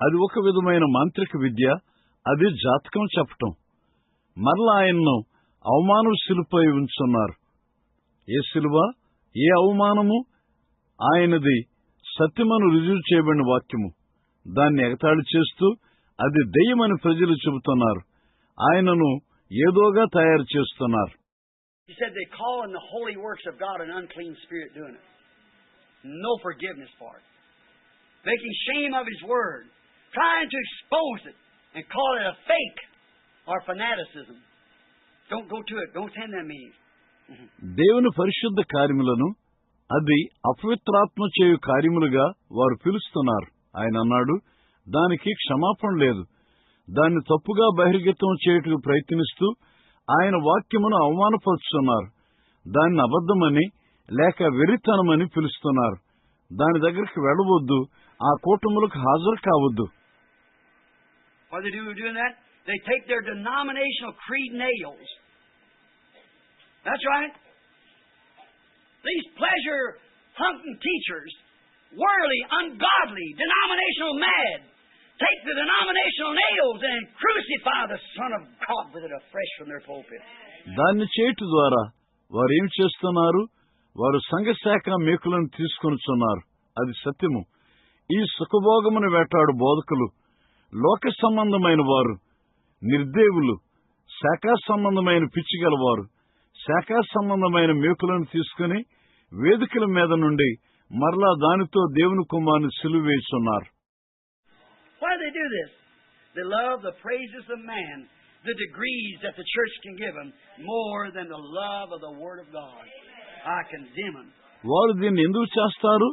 అది ఒక విధమైన మాంత్రిక విద్య. అది జాతకం చెప్పటం. మరలా ఆయన్ను అవమానం శిలువపై ఉంచున్నారు. ఏ శిలువ, ఏ అవమానము? ఆయనది సత్యమను రుజువు చేయబడిన వాక్యము. దాన్ని ఎగతాళి చేస్తూ అది దెయ్యమని ప్రజలు చెబుతున్నారు. ఆయనను ఏదోగా తయారు చేస్తున్నారు. He said they call in the holy works of God an unclean spirit doing it. No forgiveness for it. Making shame of His word. Trying to expose it and call it a fake or fanaticism. Don't go to it. Don't attend that meeting. దేవుని పరిశుద్ధ కార్యములను అది అపవిత్రాత్మ చేయు కార్యములుగా వారు పిలుస్తున్నారు. ఆయన అన్నాడు, దానికి క్షమాపణ లేదు. దాన్ని తప్పుగా బహిర్గతం చేయుటకు ప్రయత్నిస్తూ ఆయన వాక్యమును అవమానపరుస్తున్నారు. దాన్ని అబద్ధమని లేక వెర్రితనమని పిలుస్తున్నారు. దాని దగ్గరికి వెళ్ళవద్దు. ఆ కూటములకు హాజరు కావద్దు. What do they do doing that? They take their denominational creed nails. That's right. These pleasure-hunting teachers, worldly, ungodly, denominational mad, take the denominational nails and crucify the Son of God with it afresh from their pulpit. దాన్ని చేయటం ద్వారా వారు ఏం చేస్తున్నారు? వారు సంఘశాఖ మేకులను తీసుకొనిచున్నారు. అది సత్యము. ఈ సుఖభోగమును వేటాడు బోధకులు, లోక సంబంధమైన వారు, నిర్దేవులు, శాఖా సంబంధమైన పిచ్చిగలవారు, శాఖా సంబంధమైన మేకులను తీసుకుని వేదికల మీద నుండి మరలా దానితో దేవుని కుమారుని సిలువ వేస్తున్నారు. Why do they do this? They love the praises of man, the degrees that the church can give them, more than the love of the Word of God. I condemn them. వారు దీన్ని ఎందుకు చేస్తారు?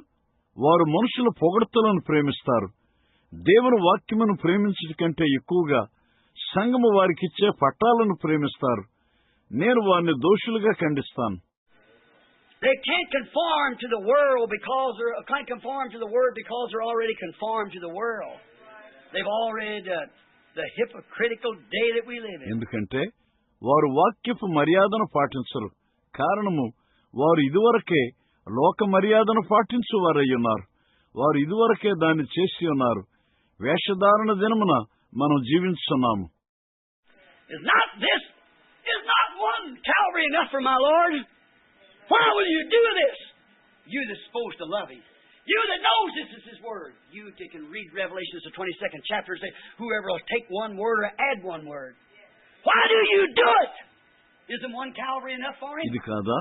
వారు మనుషుల పొగడ్తలను ప్రేమిస్తారు. దేవుని వాక్యమును ప్రేమించడం కంటే ఎక్కువగా సంఘము వారికిచ్చే పట్టాలను ప్రేమిస్తారు. నేను వారిని దోషులుగా ఖండిస్తాను. They can't conform to the world because can't conform to the word because they're already conformed to the world. They've already the hypocritical day that we live in. ఎందుకంటే వారు వాక్యపు మర్యాదను పాటించరు. కారణము వారు ఇదివరకే లోక మర్యాదను పాటించువారయ్యున్నారు. వారు ఇదివరకే దాన్ని చేసి ఉన్నారు. వేషధారణ దినమున మనం జీవించున్నాము. Is not one Calvary enough for my Lord? Why will you do this? You that's supposed to love Him. You that knows this is His Word. You that can read Revelations, the 22nd chapter, and say, whoever will take one word or add one word. Why do you do it? Isn't one Calvary enough for Him? ఇది కాదా?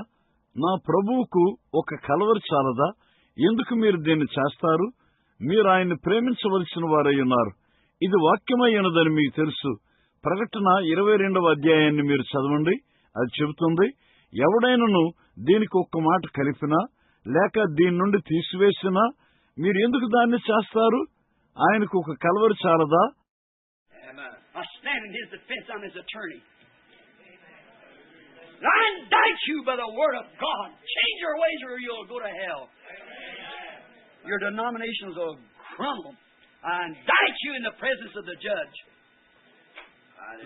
నా ప్రభువుకు ఒక కలవరి చాలదా? ఎందుకు మీరు దీన్ని చేస్తారు? మీరు ఆయన్ని ప్రేమించవలసిన వారై ఉన్నారు. ఇది వాక్యమై ఉన్నదని మీకు తెలుసు. ప్రకటన 22వ అధ్యాయాన్ని మీరు చదవండి. అది చెబుతుంది, ఎవడైనను దీనికి ఒక్క మాట కలిపినా లేక దీని నుండి తీసివేసినా మీరు ఎందుకు దాన్ని చేస్తారు? ఆయనకు ఒక కలవరి చాలదా? I stand in His defense. I'm His attorney. I indict you by the Word of God. Change your ways or you'll go to hell. Your denominations will crumble. I indict you in the presence of the judge.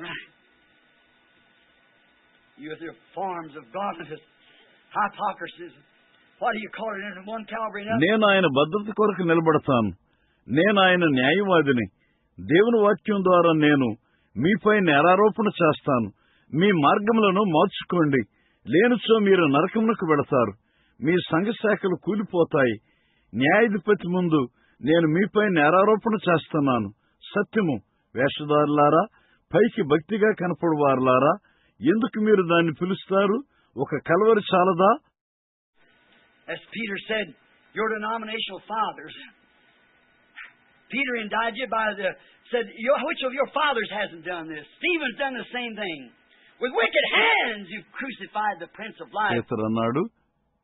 Right. You with your forms of godliness, hypocrisy. What do you call it? In one Calvary enough? నేను ఆయన భద్రత కొరకు నిలబడతాను. నేను ఆయన న్యాయవాదిని. దేవుని వాక్యం ద్వారా నేను మీపై నేరారోపణ చేస్తాను. మీ మార్గములను మార్చుకోండి. లేనిచో మీరు నరకమునకు వెళతారు. మీ సంఘశాఖలు కూలిపోతాయి. న్యాయాధిపతి ముందు నేను మీపై నేరారోపణ చేస్తున్నాను. సత్యము, వేషధారులారా, పైకి భక్తిగా కనపడు వారులారా, ఎందుకు మీరు దాన్ని పిలుస్తారు? ఒక కలవరి చాలదా? As Peter said, your denominational fathers. Peter indicted you said, which of your fathers hasn't done this? Stephen's done the same thing. With wicked hands you've crucified the Prince of Life. పేతురు అన్నాడు,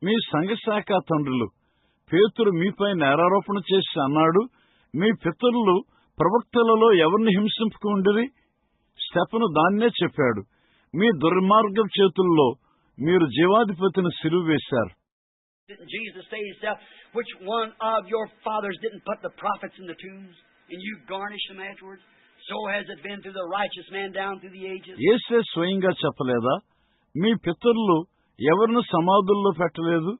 మీ సంఘశాఖ తండ్రులు. పేతురు మీపై నేరారోపణ చేసి అన్నాడు, మీ పితరులు ప్రవక్తలలో ఎవరిని హింసింపుకుండిరి? స్టెఫను దాన్నే చెప్పాడు. మీ దుర్మార్గం చేతుల్లో మీరు జీవాధిపతిని సిలువ వేశారు. Didn't Jesus say Himself, which one of your fathers didn't put the prophets in the tombs, and you garnish them afterwards? So has it been to the righteous man down through the ages. యేసే స్వయంగా చెప్పలేదా, మీ పితరులు ఎవరిని సమాధుల్లో పెట్టలేదు,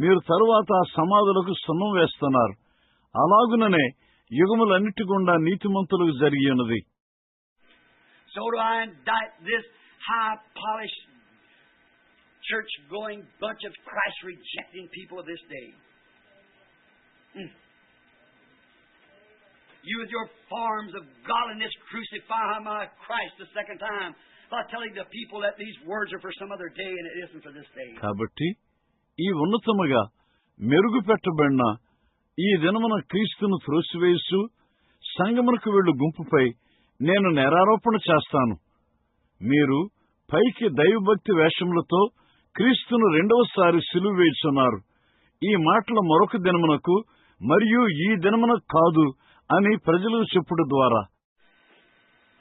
మీరు తరువాత ఆ సమాధులకు సున్నం వేస్తున్నారు. అలాగుననే యుగములన్నిటి గుండా నీతిమంతులకు జరిగి ఉన్నది. So do I indict this high-polished, church-going bunch of Christ-rejecting people of this day. You with your forms of godliness crucify my Christ the second time by telling the people that these words are for some other day and it isn't for this day. కాబట్టి ఈ ఉన్నతముగా మెరుగు పెట్టబడిన ఈ దినమున క్రీస్తును త్రోసివేసు సంగమునకు వెళ్ళు గుంపుపై నేను నేరారోపణ చేస్తాను. మీరు పైకి దైవభక్తి వేషములతో క్రీస్తును రెండవసారి సిలువ వేయుచున్నారు. ఈ మాటల మరొక దినమునకు మరియు ఈ దినమునకు కాదు అని ప్రజలకు చెప్పుడు ద్వారా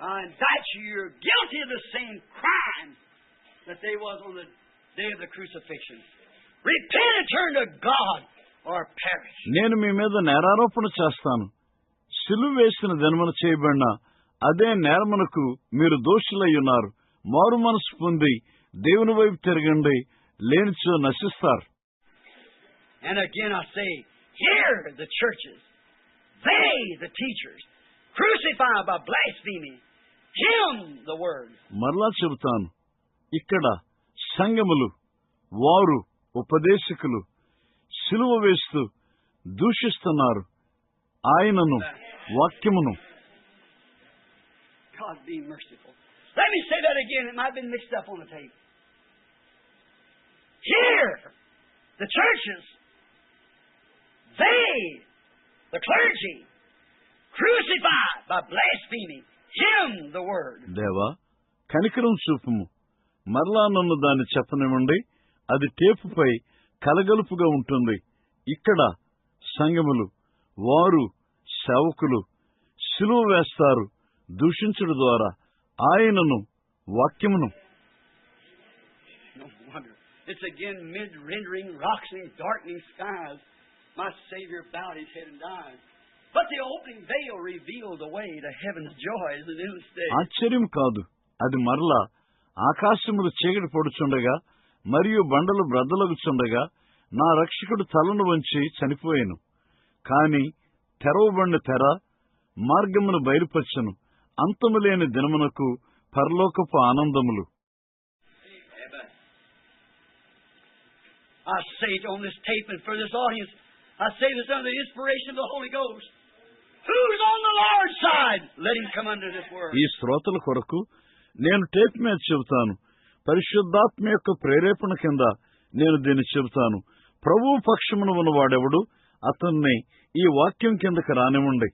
I indict you, you're guilty of the same crime that they was on the day of the crucifixion. Repent and turn to God or perish. నేను మీ మీద నేరారోపణ చేస్తాను. సిలువ వేసిన దినమున చేయబడిన అదే నేరమునకు మీరు దోషులై ఉన్నారు. మారు మనసు పొంది దేవుని వైపు తిరగండి, లేనిచో నశిస్తారు. And again I say, here the churches, they the teachers, crucified by blasphemy, him the word. మరలా చెబుతాను, ఇక్కడ సంఘములు, వారు ఉపదేశకులు సిలువ వేస్తూ దూషిస్తున్నారు ఆయనను, వాక్యమును. God be merciful. Let me say that again. It might have been mixed up on the tape. Here, the churches, they, the clergy, crucified by blasphemy, him, the word. దేవా, కనికరం చూపుము. మరలా నన్ను దాన్ని చెప్పనివ్వండి. అది టేపుపై కలగలుపుగా ఉంటుంది. ఇక్కడ సంఘములు, వారు, సేవకులు సిలువ వేస్తారు దూషించుడు ద్వారా ఆయనను వాక్యమును. No wonder. It's again mid-rendering rocks and darkening skies. My Savior bowed his head and died. But the opening veil revealed the way to heaven's joys and endless days. ఆశ్చర్యం కాదు, అది మరలా ఆకాశములు చీకటి పడుచుండగా మరియు బండలు బ్రద్దలగుచుండగా నా రక్షకుడు తలను వంచి చనిపోయాను. కాని తెరవబడిన తెర మార్గమును బయలుపరచెను, అంతములేని దినమునకు పరలోకపు ఆనందములు. I say it on this tape and for this audience, I say this under the inspiration of the Holy Ghost. Who's on the Lord's side? Let him come under this word. ఈ శ్రోతల కొరకు నేను tape మీద చెబుతాను, పరిశుద్ధాత్మ యొక్క ప్రేరేపణ కింద నేను దీన్ని చెబుతాను. ప్రభువు పక్షమున ఉన్నవాడెవడు, అతన్ని ఈ వాక్యం కిందకి రానివ్వండి.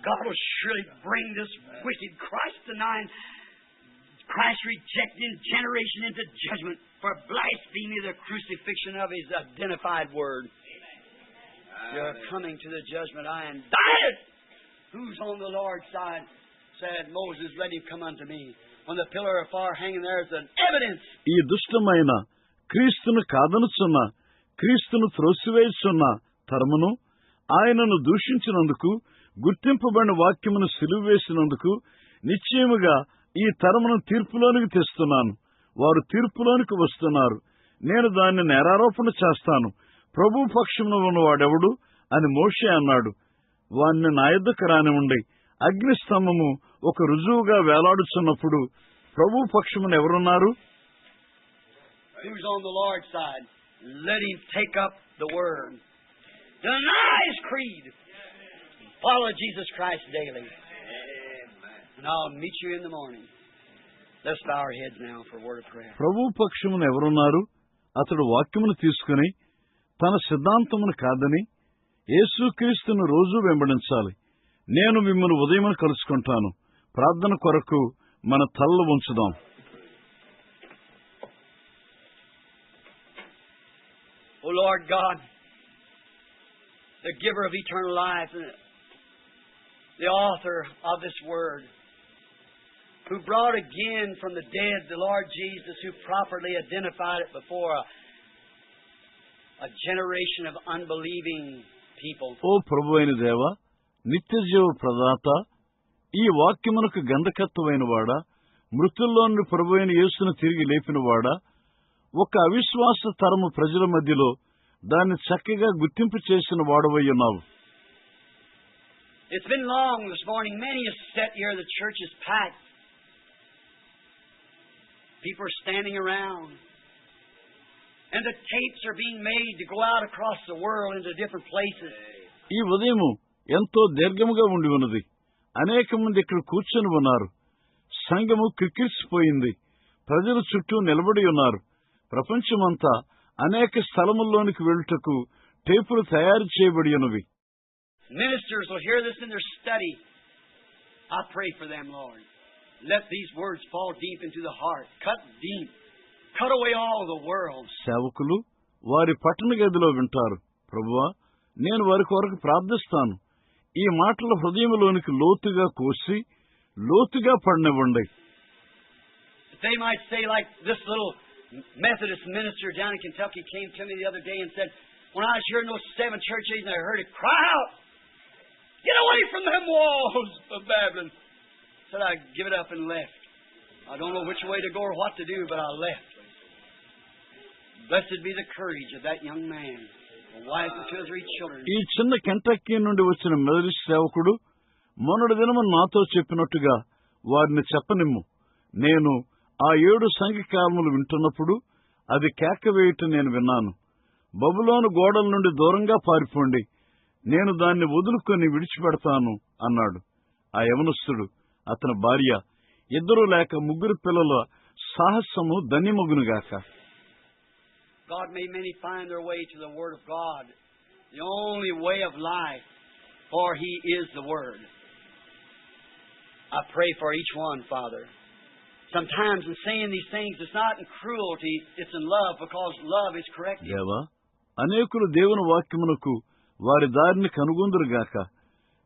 God will surely bring this wicked Christ-denying, Christ-rejecting generation into judgment for blaspheming the crucifixion of His identified Word. You're coming to the judgment. I am died. Who's on the Lord's side? Said Moses, let him come unto me. On the pillar of fire hanging there is an evidence. ఈ దుష్టమైన క్రీస్తును కాదనుచున్న, క్రీస్తును త్రోసివేయుచున్న తరమును, ఆయనను దూషించినందుకు, గుర్తింపబడిన వాక్యమును సిలువ వేసినందుకు నిశ్చయముగా ఈ తరమును తీర్పులోనికి తెస్తున్నాను. వారు తీర్పులోనికి వస్తున్నారు. నేను దాన్ని నేరారోపణ చేస్తాను. ప్రభు పక్షమున ఉన్నవాడెవడు అని మోషే అన్నాడు. వాణ్ణి నా యొద్దకు రానివ్వండి. అగ్నిస్తంభము ఒక రుజువుగా వేలాడుచున్నప్పుడు ప్రభు పక్షమున ఎవరున్నారు? Who's on the Lord's side? Let him take up the word. Deny his creed. Follow Jesus Christ daily. And I'll meet you in the morning. Let's bow our heads now for a word of prayer. ప్రభు పక్షమున ఎవరున్నారు? అతడు వాక్యమును తీసుకుని తన సిద్ధాంతమును కాదని యేసుక్రీస్తును రోజూ వెంబడించాలి. నేను మిమ్మల్ని ఉదయమున కలుసుకుంటాను. ప్రార్థన కొరకు మన తలలు ఉంచుదాం. O Lord God, the giver of eternal life, and the author of this word, who brought again from the dead the Lord Jesus, who properly identified it before a generation of unbelieving people. ఓ ప్రభువైన దేవా, నిత్యజీవ ప్రదాత, ఈ వాక్యమునకు గంధకత్వమైన వాడా, మృతుల్లో నుండి ప్రభువైన యేసును తిరిగి లేపినవాడా, ఒక అవిశ్వాస తరము ప్రజల మధ్యలో దాన్ని చక్కగా గుర్తింపు చేసిన వాడవై ఉన్నావు. It's been long this morning. Many have sat here. The church is packed. People are standing around. And the tapes are being made to go out across the world into different places. ఈ ఉదయము ఎంతో దీర్ఘముగా ఉండి ఉన్నది. అనేక మంది ఇక్కడ కూర్చొని ఉన్నారు. సంఘము కిక్కిరిసిపోయింది. ప్రజలు చుట్టూ నిలబడి ఉన్నారు. ప్రపంచమంతా అనేక స్థలముల్లోనికి వెళ్ళుటకు టేపులు తయారు చేయబడి ఉన్నవి. Ministers will hear this in their study. I pray for them, Lord. Let these words fall deep into the heart. Cut deep. Cut away all the world. సేవకులు వారి పట్టణ గదిలో వింటారు. ప్రభువా, నేను వారి కొరకు ప్రార్థిస్తాను. ఈ మాటల హృదయంలోనికి లోతుగా కోసి లోతుగా పడనివ్వండి. They might say, like this little Methodist minister down in Kentucky came to me the other day and said, when I was here in those 7 churches and I heard it cry out, get away from them walls of Babylon. Said I give it up and left. I don't know which way to go or what to do, but I left. Blessed be the courage of that young man, a wife and 2 or 3 children. ఈ చిన్న కెంటక్కీ నుండి వచ్చిన Methodist సేవకుడు మొన్నటి దినము నాతో చెప్పినట్టుగా వారిని చెప్పనిమ్ము. నేను ఆ 7 సంఘకాలములు వింటున్నప్పుడు అది కేక వేయటం నేను విన్నాను. బబులోను గోడల నుండి దూరంగా పారిపోండి, నేను దాన్ని వదులుకొని విడిచిపెడతాను అన్నాడు. ఆ యవనస్తుడు, అతని భార్య, 2 లేక 3 పిల్లల సాహసము ధన్యమగునుగాక. God may many find their way to the Word of God, the only way of life, for He is the Word. I pray for each one, Father. Sometimes in saying these things, it's not in cruelty, it's in love, because love is corrective. దేవా, అనేకులు దేవుని వాక్యమునకు వారి దారిని కనుగొందురుగాక.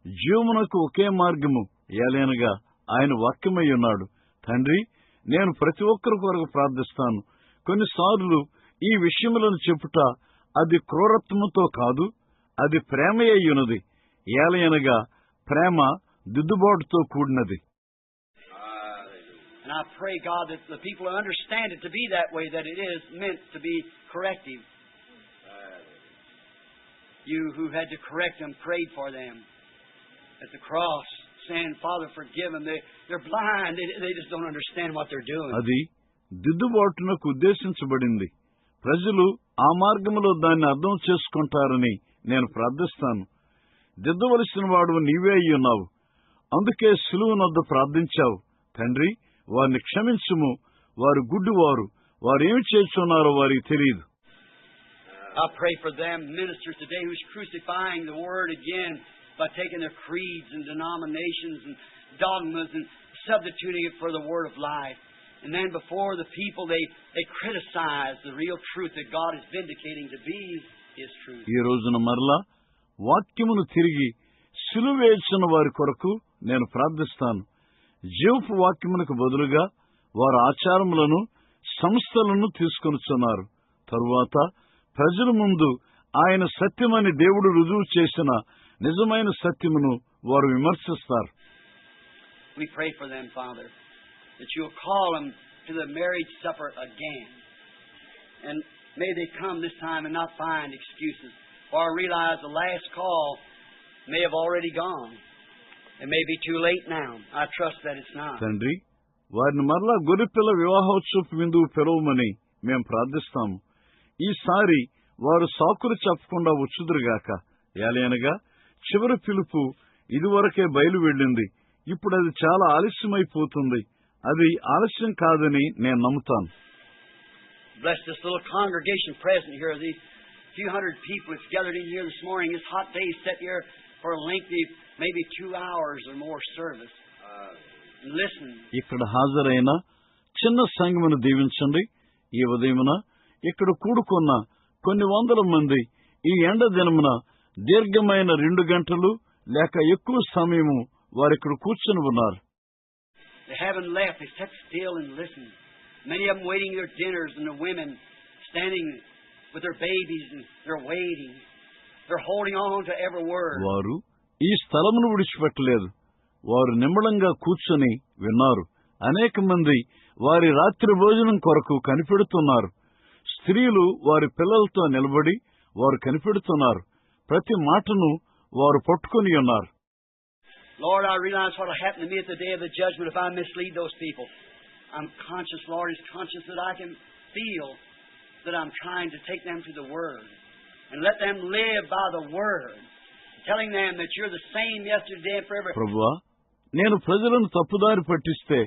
జీవమునకు ఒకే మార్గము ఏలైనగా ఆయన వాక్యమై ఉన్నాడు. తండ్రి, నేను ప్రతి ఒక్కరి కొరకు ప్రార్థిస్తాను. కొన్నిసార్లు ఈ విషయములను చెప్పుట అది క్రూరత్వముతో కాదు, అది ప్రేమ అయ్యున్నది. ఏలయనగా ప్రేమ దిద్దుబాటుతో కూడినది. And I pray, God, that the people understand it to be that way, that it is meant to be corrective. You who had to correct them prayed for them at the cross, saying, Father, forgive them. They're blind. They just don't understand what they're doing. అది దిద్దుబాటునకు ఉద్దేశించబడింది. ప్రజలు ఆ మార్గంలో దాన్ని అర్థం చేసుకుంటారని నేను ప్రార్థిస్తాను. దిద్దవలసిన వాడు నీవే అయ్యున్నావు. అందుకే సిలువనొద్ద ప్రార్థించావు. తండ్రి, వారిని క్షమించుము. వారు గుడ్డివారు. వారేమి చేస్తున్నారో వారికి తెలియదు. I pray for them ministers today who's crucifying the Word again by taking their creeds and denominations and dogmas and substituting it for the Word of life. And then before the people, they criticize the real truth that God is vindicating to be His truth. ఈ రోజున మరలా వాక్యమును తిరిగి సిలువేసిన వారి కొరకు నేను ప్రార్థిస్తాను. జీవపు వాక్యమునకు బదులుగా వారు ఆచారములను, సంస్థలను తీసుకొనుచున్నారు. తరువాత ప్రజల ముందు ఆయన సత్యమని దేవుడు రుజువు చేసిన నిజమైన సత్యమును వారు విమర్శిస్తారు. We pray for them, Father, that you'll call them to the marriage supper again. And may they come this time and not find excuses. For I realize the last call may have already gone. It may be too late now. I trust that it's not. తండ్రి, వారిని మరలా గొర్రెపిల్ల వివాహోత్సవ విందువు పిలవమని మేము ప్రార్థిస్తాము. ఈసారి వారు సాకులు చెప్పకుండా వచ్చుదురుగాక. ఏలయనగా చివరి పిలుపు ఇదివరకే బయలు వెళ్ళింది. ఇప్పుడు అది చాలా ఆలస్యమైపోతుంది. అది ఆలస్యం కాదని నేను నమ్ముతాను. Bless this little congregation present here, these few hundred people that's gathered in here this morning. This hot day set here for a lengthy, maybe 2 hours or more service. And listen. ఇక్కడ హాజరైన చిన్న సంఘమును దీవించండి. ఈ ఉదయమున ఇక్కడ కూడుకున్న కొన్ని వందల మంది ఈ ఎండ దినమున దీర్ఘమైన 2 గంటలు లేక ఎక్కువ సమయము వారిక్కడ కూర్చుని ఉన్నారు. They haven't left. They sat still and listened. Many of them waiting their dinners, and the women standing with their babies, and they're waiting. They're holding on to every word. వారు ఈ స్థలమును విడిచిపెట్టలేదు. వారు నిమ్మళంగా కూర్చొని విన్నారు. అనేక మంది వారి రాత్రి భోజనం కొరకు కనిపెడుతున్నారు. స్త్రీలు వారి పిల్లలతో నిలబడి వారు కనిపెడుతున్నారు. ప్రతి మాటను వారు పట్టుకొని ఉన్నారు. Lord, I realize what will happen to me at the day of the judgment if I mislead those people. I'm conscious, Lord, is conscious that I can feel that I'm trying to take them to the Word and let them live by the Word, telling them that you're the same yesterday and forever. ప్రభువా, నేను ప్రజలను తప్పుదారి పట్టిస్తే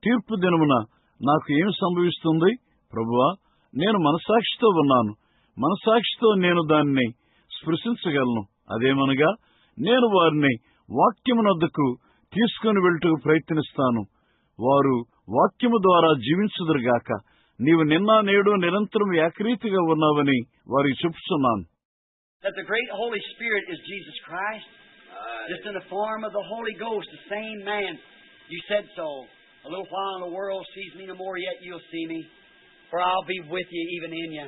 తీర్పు దినమున నాకు ఏమి సంభవిస్తుంది? ప్రభువా, నేను మనసాక్షితో ఉన్నాను. మనసాక్షితో నేను దాన్ని స్పృశించగలను. అదేమనగా నేను వారిని వాక్యమునొద్దకు తీసుకుని వెళ్ళటకు ప్రయత్నిస్తాను. వారు వాక్యము ద్వారా జీవించుదురుగాక. నీవు నిన్న నేడు నిరంతరం ఏకరీతిగా ఉన్నావని వారికి చెప్పుచున్నాను. That the great Holy Spirit is Jesus Christ, just in the form of the Holy Ghost, the same man. You said so. A little while and the world sees me no more, yet you'll see me, for I'll be with you even in you.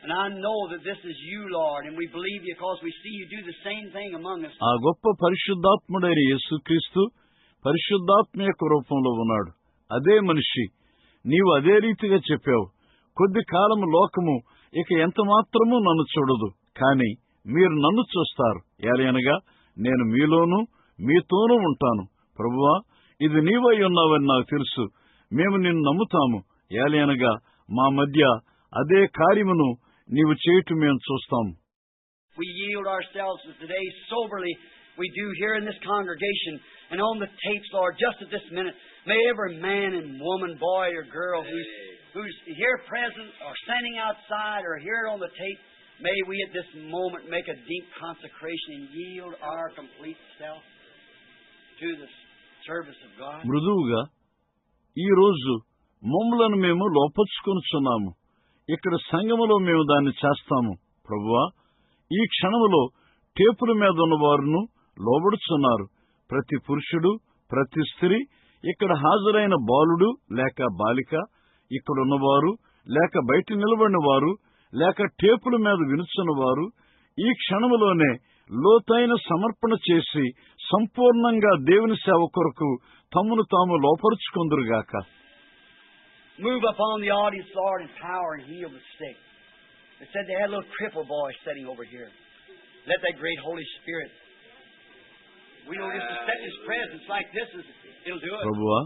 And I know that this is you, Lord, and we believe you because we see you do the same thing among us. ఆ గొప్ప పరిశుద్ధాత్ముడైన యేసుక్రీస్తు పరిశుద్ధాత్మ యొక్క రూపంలో ఉన్నాడు. అదే మనిషి. నీవు అదే రీతిగా చెప్పావు. కొద్ది కాలము లోకము ఇక ఎంత మాత్రమూ నన్ను చూడదు, కాని మీరు నన్ను చూస్తారు. ఏలయనగా నేను మీలోనూ మీతోనూ ఉంటాను. ప్రభువా, ఇది నీవై ఉన్నావని నాకు తెలుసు. మేము నిన్ను నమ్ముతాము. ఏలయనగా మా మధ్య అదే కార్యమును నీవు చేయటం మేము చూస్తాము. We yield ourselves today soberly. We do here in this congregation and on the tapes, Lord, just at this minute. May every man and woman, boy or girl who's here present or standing outside or here on the tape, may we at this moment make a deep consecration and yield our complete self to the service of God. మృదువుగా ఈ రోజు మమ్మలను మేము లోపర్చుకొనుచున్నాము. ఇక్కడ సంఘములో మేము దాన్ని చేస్తాము. ప్రభువా, ఈ క్షణములో టేపుల మీద ఉన్నవారును లోబడుచున్నారు. ప్రతి పురుషుడు, ప్రతి స్త్రీ, ఇక్కడ హాజరైన బాలుడు లేక బాలిక, ఇక్కడున్నవారు లేక బయట నిలబడిన వారు లేక టేపుల మీద వినుచున్నవారు ఈ క్షణములోనే లోతైన సమర్పణ చేసి సంపూర్ణంగా దేవుని సేవ కొరకు తమను తాము లోపరుచుకొందురుగాక. Move upon the audience, Lord, in power and heal the sick. They said they had a little crippled boy sitting over here. Let that great Holy Spirit. We know just to set in His presence like this, it'll do it. ప్రభువా,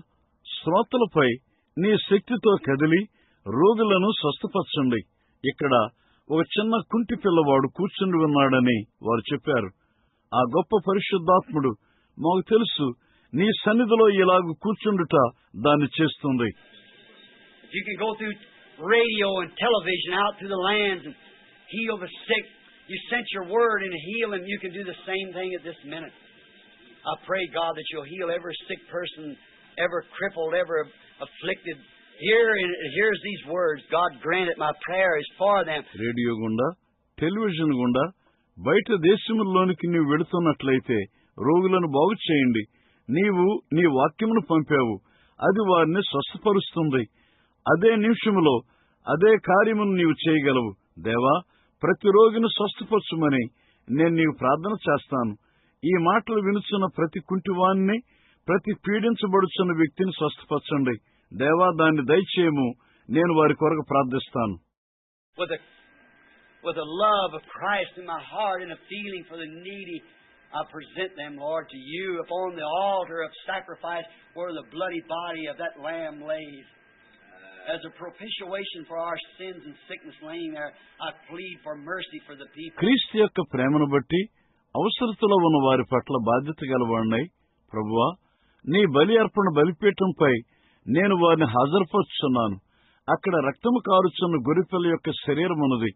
శ్రోతలపై నీ శక్తితో కదిలి రోగులను స్వస్థపరచండి. ఇక్కడ ఒక చిన్న కుంటి పిల్లవాడు కూర్చుని ఉన్నాడని వారు చెప్పారు. ఆ గొప్ప పరిశుద్ధాత్ముడు మాకు తెలుసు, నీ సన్నిధిలో ఇలాగ కూర్చుండుట దాన్ని చేస్తుంది. You can go through radio and television out through the lands and heal the sick. You sent your word and heal them. You can do the same thing at this minute. I pray, God, that you'll heal every sick person, ever crippled, ever afflicted. Here's these words. God grant it. My prayer is for them. Radio గుండా, television గుండా బయట దేశముల్లోనికి నీవు వెళుతున్నట్లయితే రోగులను బాగు చేయండి. నీవు నీ వాక్యమును పంపావు, అది వారిని స్వస్థపరుస్తుంది. అదే నిమిషములో అదే కార్యమును నీవు చేయగలవు. దేవా, ప్రతి రోగిని స్వస్థపరచుమని నేను నీవు ప్రార్థన చేస్తాను. ఈ మాటలు వినుచున్న ప్రతి కుంటివాణ్ణి, ప్రతి పీడించబడుచున్న వ్యక్తిని స్వస్థపరచండి. దేవా, దాన్ని దయచేయము. నేను వారి కొరకు ప్రార్థిస్తాను. With a love of Christ in my heart and a feeling for the needy, I present them, Lord, to you upon the altar of sacrifice where the bloody body of that lamb lays. As a propitiation for our sins and sickness laying there, I plead for mercy for the people. క్రీస్తు యొక్క ప్రేమను బట్టి అవసరతలో ఉన్న వారి పట్ల బాధ్యత గలవాడినై, ప్రభువా, నీ బలి అర్పణ బలిపీఠంపై నేను వారిని హాజరుపరుచున్నాను. అక్కడ రక్తము కారుచున్న గొర్రెపిల్ల యొక్క శరీరమున్నది.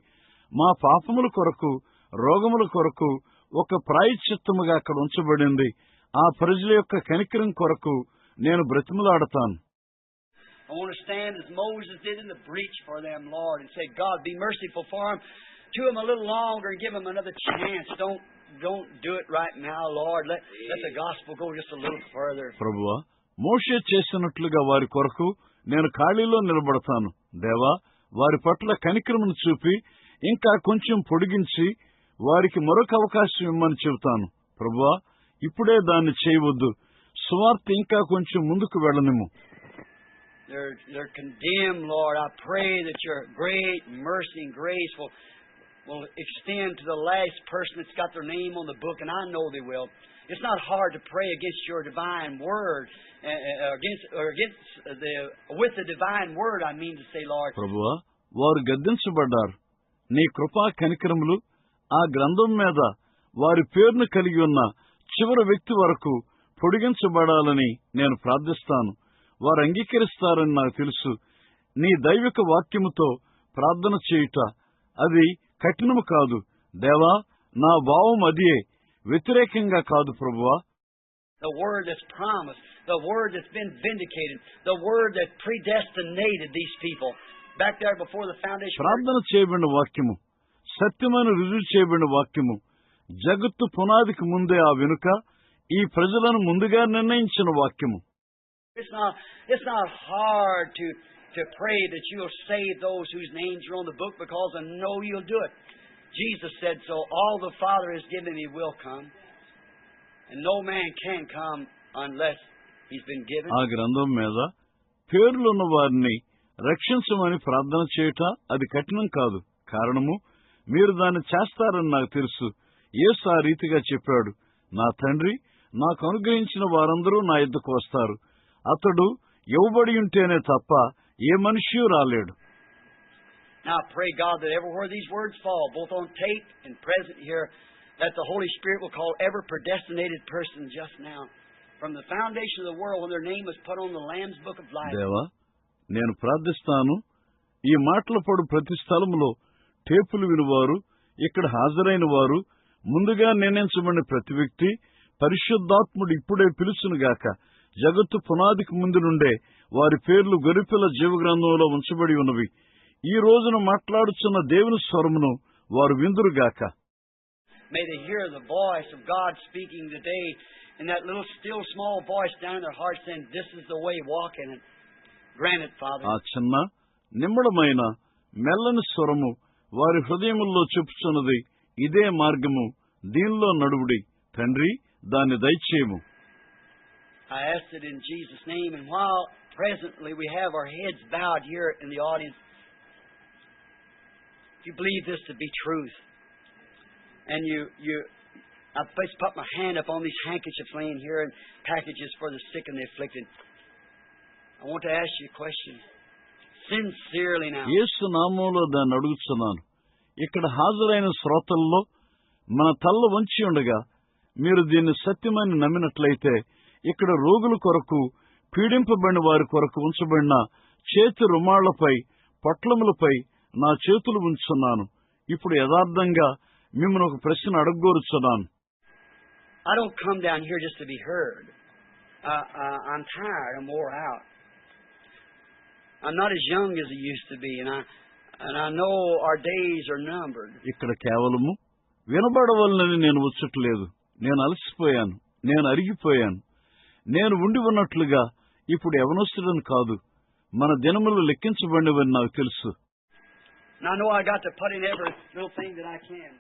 మా పాపముల కొరకు, రోగముల కొరకు ఒక ప్రాయశ్చిత్తముగా అక్కడ ఉంచబడింది. ఆ ప్రజల యొక్క కనికరం కొరకు నేను బ్రతిమలాడతాను. I want to stand as Moses did in the breach for them, Lord, and say, God, be merciful for them. To them a little longer and give them another chance. Don't do it right now, Lord. Let the gospel go just a little further. ప్రభువా, మోషే చేసినట్లుగా వారి కొరకు నేను ఖాళీలో నిలబడతాను. దేవా, వారి పట్ల కనికరమును చూపి ఇంకా కొంచెం పొడిగించి వారికి మరొక అవకాశం ఇమ్మని చెబుతాను. ప్రభువా, ఇప్పుడే దాన్ని చేయవద్దు. సువార్త ఇంకా కొంచెం ముందుకు వెళ్ళనిమ్ము. They're condemned, Lord. I pray that your great mercy and grace will extend to the last person that's got their name on the book, and I know they will. It's not hard to pray against your divine word, with the divine word, I mean to say, Lord. ప్రభువా, వారు గద్దించబడ్డారు. నీ కృపా కనికరములు ఆ గ్రంథం మీద వారి పేరును కలిగి ఉన్న చివరి వ్యక్తి వరకు పొడిగించబడాలని నేను ప్రార్థిస్తాను. వారు అంగీకరిస్తారని నాకు తెలుసు. నీ దైవిక వాక్యముతో ప్రార్థన చేయుట అది కఠినము కాదు. దేవా, నా భావం అదే, వ్యతిరేకంగా కాదు ప్రభువా. The word that's promised, the word that's been vindicated, the word that predestinated these people back there before the foundation. ప్రార్థన చేయబడిన వాక్యము, సత్యమైన రుజువు చేయబడిన వాక్యము, జగత్తు పునాదికి ముందే ఆ వెనుక ఈ ప్రజలను ముందుగా నిర్ణయించిన వాక్యము. It's not hard to pray that you'll save those whose names are on the book, because I know you'll do it. Jesus said so. All the Father has given me will come, and no man can come unless he's been given. ఆ గ్రంథం మీద పేర్లున్న వారిని రక్షించమని ప్రార్థన చేయట అది కఠినం కాదు. కారణము, మీరు దాన్ని చేస్తారని నాకు తెలుసు. యేసు ఆ రీతిగా చెప్పాడు, నా తండ్రి నాకు అనుగ్రహించిన వారందరూ నా యొద్దకు వస్తారు. అతడు ఇవ్వబడి ఉంటేనే తప్ప ఏ మనిషి రాలేడు. Now I pray, God, that everywhere these words fall, both on tape and present here, that the Holy Spirit will call every predestinated person just now, from the foundation of the world, when their name was put on the Lamb's Book of Life. దేవా, నేను ప్రార్థిస్తాను, ఈ మాటలు పడు ప్రతి స్థలములో టేపులు వినువారు, ఇక్కడ హాజరైన వారు, ముందుగా నిర్ణయించబడిన ప్రతి వ్యక్తి పరిశుద్ధాత్ముడు ఇప్పుడే పిలుచునుగాక. జగత్తు పునాదికి ముందు నుండే వారి పేర్లు గొర్రెపిల్ల జీవగ్రంథంలో ఉంచబడి ఉన్నవి. ఈ రోజున మాట్లాడుచున్న దేవుని స్వరమును వారు విందురుగాక. May they hear the voice of God speaking today, and that little still small voice down in their heart saying, "This is the way, walk in it." Grant it, Father. ఆ చిన్న నిమ్మడమైన మెల్లని స్వరము వారి హృదయముల్లో చెప్పుచున్నది, ఇదే మార్గము, దీనిలో నడువుడి. తండ్రి, దాన్ని దయచేయము. I asked it in Jesus' name, and while presently we have our heads bowed here in the audience, if you believe this to be truth, and I just put my hand up on these handkerchiefs laying here and packages for the sick and the afflicted. I want to ask you a question. Sincerely now. యేసు నామములో దాన్ని అడుగుతున్నాను. ఇక్కడ హాజరైన శ్రోతల్లో మన తల్ల వంచి ఉండగా మీరు దీన్ని సత్యమని నమ్మినట్లయితే ఇక్కడ రోగుల కొరకు, పీడింపబడిన వారి కొరకు ఉంచబడిన చేతి రుమాళ్లపై, పొట్లములపై నా చేతులు ఉంచున్నాను. ఇప్పుడు యథార్థంగా మిమ్మల్ని ఒక ప్రశ్న అడగగోరుచున్నాను. I don't come down here just to be heard. I'm tired. I'm wore out. I'm not as young as I used to be, and I know our days are numbered. ఇక్కడ కేవలము వినబడవలనని నేను వచ్చట్లేదు. నేను అలసిపోయాను, నేను అరిగిపోయాను. నేను ఉండి ఉన్నట్లుగా ఇప్పుడు యవనస్తుడని కాదు. మన దినములు లెక్కించబడినవని నాకు తెలుసు. And I know I got to put in every little thing that I can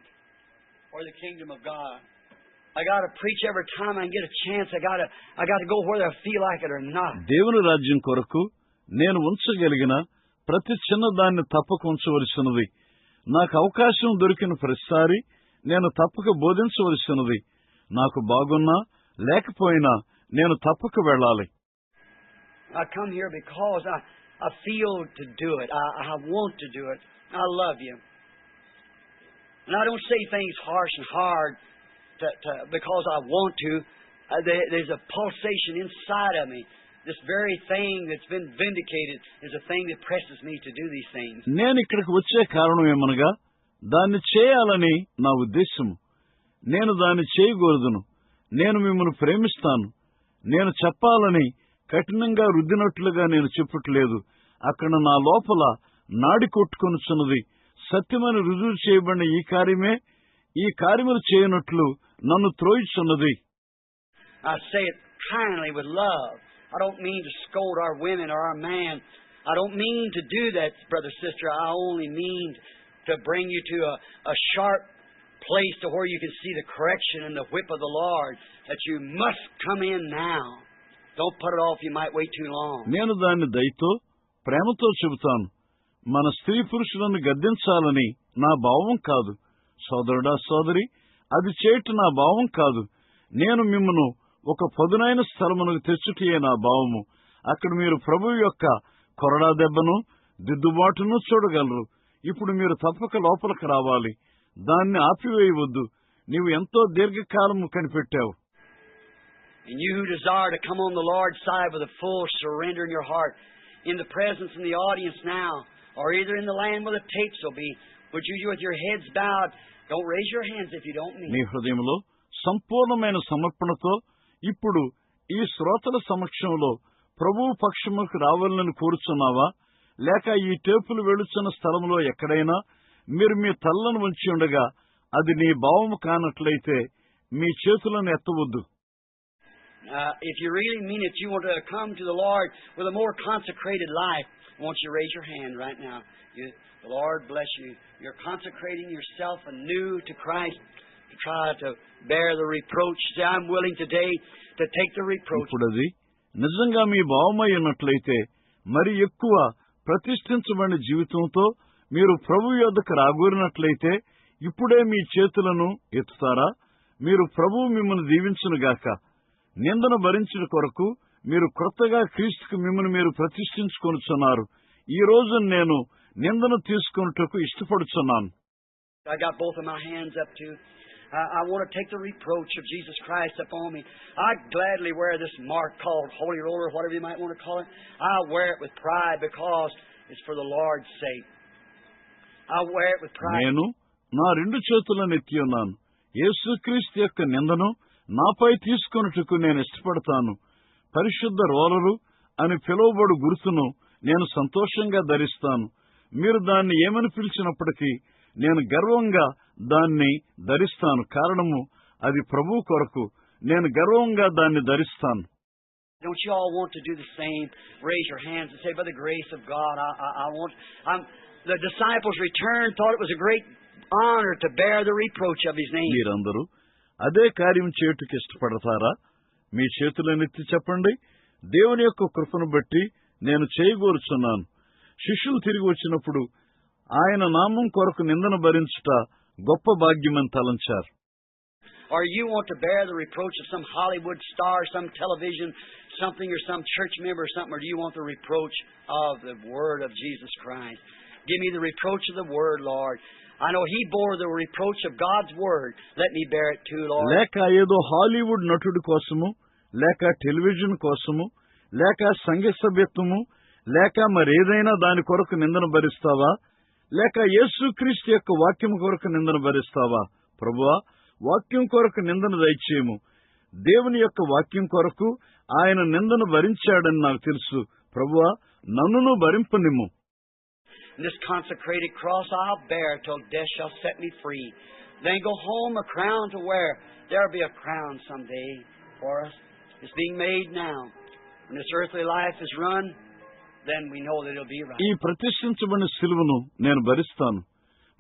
for the kingdom of God. I got to preach every time I get a chance. I got to go whether I feel like it or not. దేవుని రాజ్యం కొరకు నేను ఉంచగలిగిన ప్రతి చిన్నదాన్ని తప్పక ఉంచవలసినది. నాకు అవకాశం దొరికిన ప్రతిసారి నేను తప్పక బోధించవలసినది. నాకు బాగున్నా లేకపోయినా నేను తప్పక వెళ్ళాలి. I come here because I feel to do it. I want to do it. I love you. And I don't say things harsh and hard because I want to. There's a pulsation inside of me. This very thing that's been vindicated is a thing that presses me to do these things. నేను ఇక్కడికి వచ్చే కారణం ఏమనగా దాన్ని చేయాలని నా ఉద్దేశము. నేను దాన్ని చేయకూడదును. నేను మిమ్మల్ని ప్రేమిస్తాను. నేను చెప్పాలని కఠినంగా రుద్దినట్లుగా నేను చెప్పట్లేదు. అక్కడ నా లోపల నాడి కొట్టుకొనుచున్నది. సత్యమని రుజువు చేయబడిన ఈ కార్యములు చేయనట్లు నన్ను త్రోయిచున్నది. I say it kindly with love. I don't mean to scold our women or our man. I don't mean to do that, brother, sister. I only mean to bring you to a sharp place to where you can see the correction and the whip of the Lord, that you must come in now. Don't put it off. You might wait too long. నేను దాన్ని దయతో, ప్రేమతో చెబుతాను. మన స్త్రీ పురుషులను గద్దించాలని నా భావం కాదు. సోదరుడా, సోదరి, అది చేయటం నా భావం కాదు. నేను మిమ్మను ఒక పదునైన స్థలమునకు తెచ్చుటయే నా భావము. అక్కడ మీరు ప్రభువు యొక్క కొరడా దెబ్బను, దిద్దుబాటును చూడగలరు. ఇప్పుడు మీరు తప్పక లోపలికి రావాలి. దాన్ని ఆపివేయవద్దు. నీవు ఎంతో దీర్ఘకాలము కనిపెట్టావు. And you who desire to come on the Lord's side with a full surrender in your heart, in the presence in the audience now, or either in the land where the tapes will be, would you with your heads bowed, don't raise your hands if you don't mean. నీ హృదయంలో సంపూర్ణమైన సమర్పణతో ఇప్పుడు ఈ శ్రోతల సమక్షంలో ప్రభువు పక్షముకు రావాలని కోరుచున్నావా? లేక ఈ టేపులు వెళుచున్న స్థలంలో ఎక్కడైనా మీరు మీ తలను ఉంచి ఉండగా అది నీ భావము కానట్లయితే మీ చేతులను ఎత్తవద్దు. If you really mean it, you want to come to the Lord with a more consecrated life, won't you raise your hand right now? The Lord bless you. You're consecrating yourself anew to Christ to try to bear the reproach. Say, I'm willing today to take the reproach. ఇప్పుడు అది నిజంగా మీ భావమై ఉన్నట్లయితే మరి ఎక్కువ ప్రతిష్ఠించబడిన జీవితంతో మీరు ప్రభు యొద్దకు రాగోరినట్లయితే ఇప్పుడే మీ చేతులను ఎత్తుతారా? మీరు ప్రభువు మిమ్మల్ని దీవించునుగాక. నిందను భరించిన కొరకు మీరు క్రొత్తగా క్రీస్తుకు మిమ్మల్ని మీరు ప్రతిష్ఠించుకొనుచున్నారు. ఈ రోజు నేను నిందను తీసుకొనుటకు ఇష్టపడుచున్నాను. I got both of my hands up too. I want to take the reproach of Jesus Christ upon me. I'd gladly wear this mark called Holy Roller, whatever you might want to call it. I'll wear it with pride because it's for the Lord's sake. I'll wear it with pride. నేను నా రెండు చేతులను ఎత్తి ఉన్నాను. యేసుక్రీస్తు యొక్క నిందను నాపై తీసుకొనుటకు నేను ఇష్టపడతాను. పరిశుద్ధ రోలరు అని పిలువబడు గుర్తును నేను సంతోషంగా ధరిస్తాను. మీరు దాన్ని ఏమని పిలిచినప్పటికీ నేను గర్వంగా దాన్ని ధరిస్తాను. కారణము అది ప్రభువు కొరకు. నేను గర్వంగా దాన్ని ధరిస్తాను. Don't you all want to do the same? Raise your hands and say, by the grace of God, I want... The disciples returned, thought it was a great honor to bear the reproach of His name. మీరందరూ అదే కార్యం చేయుటకు ఇష్టపడతారా? మీ చేతులనెత్తి చెప్పండి. దేవుని యొక్క కృపను బట్టి నేను చేయగోరుచున్నాను. శిష్యులు తిరిగి వచ్చినప్పుడు ఆయన నామం కొరకు నిందన భరించుట గొప్ప భాగ్యమని తలంచారు. Or you want to bear the reproach of some Hollywood star, some television, something, or some church member or something, or do you want the reproach of the Word of Jesus Christ? Give me the reproach of the Word, Lord. I know He bore the reproach of God's Word. Let me bear it too, Lord. లేక ఏదో Hollywood నటుడి కోసము, లేక television కోసము, లేక సంగీత సభ్యత్వము, లేక మరేదైనా దాని కొరకు నిందన భరిస్తావా? లేక యేసుక్రీస్తు యొక్క వాక్యం కొరకు నిందన భరిస్తావా? ప్రభువా, వాక్యం కొరకు నిందన దయచేయము. దేవుని యొక్క వాక్యం కొరకు ఆయన నిందను భరించాడని నాకు తెలుసు. ప్రభువా, నన్నును భరింపనిమ్ము. This consecrated cross I'll bear till death shall set me free. Then go home a crown to wear. There'll be a crown someday for us. It's being made now. When this earthly life is run, then we know that it'll be right. ఈ ప్రతిష్ఠించబడిన సిలువను నేను భరిస్తాను.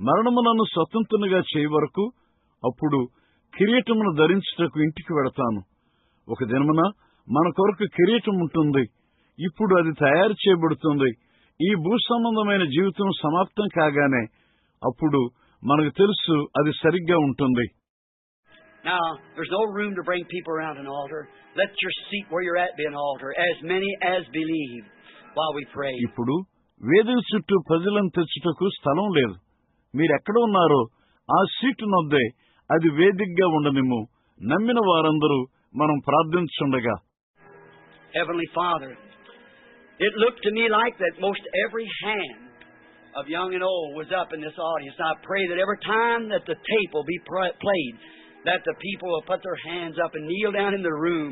మరణము నన్ను స్వతంత్రునిగా చేయ వరకు అప్పుడు కిరీటమును ధరించుటకు ఇంటికి వెడతాను. ఒక దినమున మన కొరకు కిరీటం ఉంటుంది. ఇప్పుడు అది తయారు చేయబడుతుంది. ఈ భూ సంబంధమైన జీవితం సమాప్తం కాగానే అప్పుడు మనకు తెలుసు అది సరిగ్గా ఉంటుంది. Now, there's no room to bring people around an altar. Let your seat where you're at be an altar, as many as believe, while we pray. ఇప్పుడు వేదిక చుట్టూ ప్రజలను తెచ్చుటకు స్థలం లేదు. మీరెక్కడ ఉన్నారో ఆ సీటు నొద్దే అది వేదికగా ఉండనిమ్ము. నమ్మిన వారందరూ మనం ప్రార్థించుండగా. Heavenly Father, it looked to me like that most every hand of young and old was up in this audience. I pray that every time that the tape will be played, that the people will put their hands up and kneel down in the room.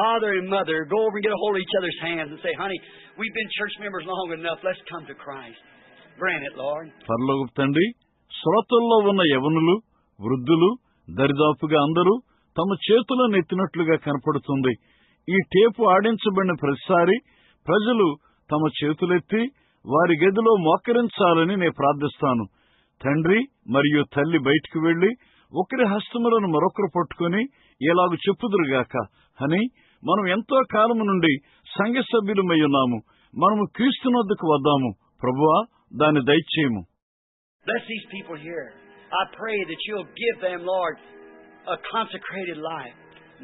Father and mother, go over and get a hold of each other's hands and say, honey, we've been church members long enough. Let's come to Christ. Grant it, Lord. పరలోకపు తండ్రి, శ్రోతల్లో ఉన్న యవనులు, వృద్ధులు, దరిదాపుగా అందరూ తమ చేతులను ఎత్తినట్లుగా కనపడుతుంది. ఈ టేపు ఆడించబడిన ప్రతిసారి ప్రజలు తమ చేతులెత్తి వారి గదిలో మోకరించాలని నేను ప్రార్థిస్తాను. తండ్రి మరియు తల్లి బయటికి వెళ్లి ఒకరి హస్తములను మరొకరు పట్టుకుని ఇలాగ చెప్పుదురుగాక, అని మనం ఎంతో కాలము నుండి సంఘ సభ్యులమై ఉన్నాము. మనము క్రీస్తునొద్దకు వద్దాము. ప్రభువా, దాన్ని దయచేయము. Bless these people here. I pray that you'll give them, Lord, a consecrated life.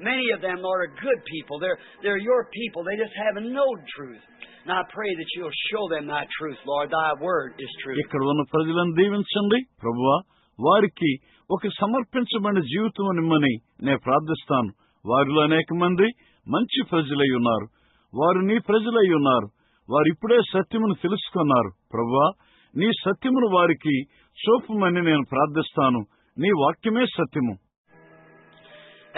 Many of them, Lord, are good people. They're your people. They just haven't known truth. And I pray that you'll show them thy truth, Lord. Thy word is truth. ఇక్కడ ఉన్న ప్రజలను దీవించండి ప్రభువా. వారికి ఒక సమర్పించబడిన జీవితం నిమ్మని నేను ప్రార్థిస్తాను. వారిలో అనేక మంది మంచి ప్రజలై ఉన్నారు. వారు నీ ప్రజలై ఉన్నారు. వారు ఇప్పుడే సత్యమును తెలుసుకున్నారు. ప్రభువా, నీ సత్యమును వారికి చూపమని నేను ప్రార్థిస్తాను. నీ వాక్యమే సత్యము.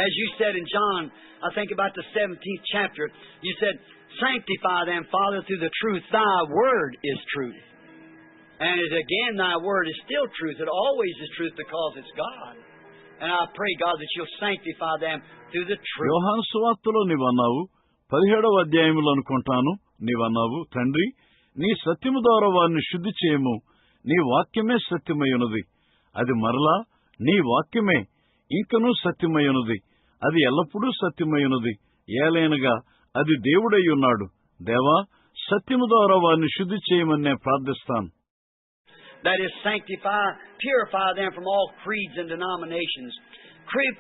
As you said in John, I think about the 17th chapter, you said, sanctify them, Father, through the truth. Thy word is truth. And again, thy word is still truth. It always is truth because it's God. And I pray, God, that you'll sanctify them through the truth. యోహాను సువార్తలో నీవన్నావు, 17వ అధ్యాయములో అనుకుంటాను, నీవన్నావు, తండ్రి, నీ సత్యము ద్వారా వారిని శుద్ధి చేయము. నీ వాక్యమే సత్యమయ్యున్నది. అది మరలా నీ వాక్యమే ఇంకనూ సత్యమయ్యున్నది. అది ఎల్లప్పుడూ సత్యమయ్యున్నది. ఏలైనగా అది దేవుడై ఉన్నాడు. దేవా, సత్యము ద్వారా వారిని శుద్ధి చేయమని నేను ప్రార్థిస్తాను. That is, sanctify, purify them from all creeds and denominations.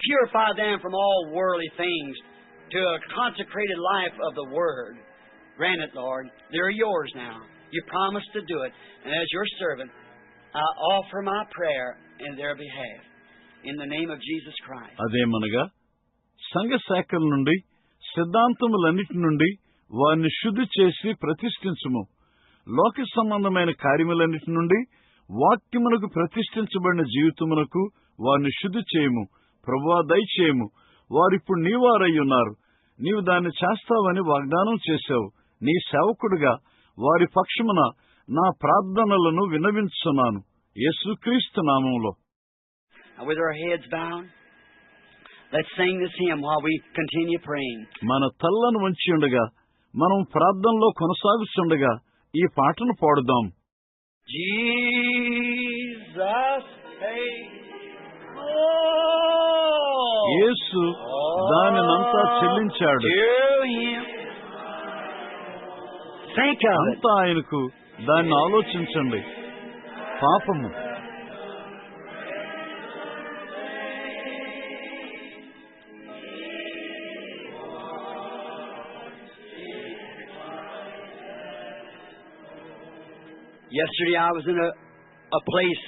Purify them from all worldly things to a consecrated life of the Word. Grant it, Lord. They're yours now. You promised to do it. And as your servant, I offer my prayer in their behalf. In the name of Jesus Christ. అదేమనగా సంఘ శాఖల నుండి సిద్ధాంతములన్నిటి నుండి వారిని శుద్ధి చేసి ప్రతిష్ఠించుము. లోక సంబంధమైన కార్యములన్నిటి నుండి వాక్యమునకు ప్రతిష్ఠించబడిన జీవితమునకు వారిని శుద్ధి చేయము. ప్రభువా, దయచేయము. వారిప్పుడు నీవారై ఉన్నారు. నీవు దాన్ని చేస్తావని వాగ్దానం చేశావు. నీ సేవకుడిగా వారి పక్షమున నా ప్రార్థనలను విన్నవించుచున్నాను. యేసుక్రీస్తు నామములో. Now, with our heads bowed, let's sing this hymn while we continue praying. మన తలను వంచి ఉండగా మనం ప్రార్థనలో కొనసాగుతుండగా ఈ పాటను పాడుదాం. Jesus paid. యేసు దానినంతా చెల్లించాడు. అంతా ఆయనకు. దాన్ని ఆలోచించండి. పాపము Yesterday I was in a place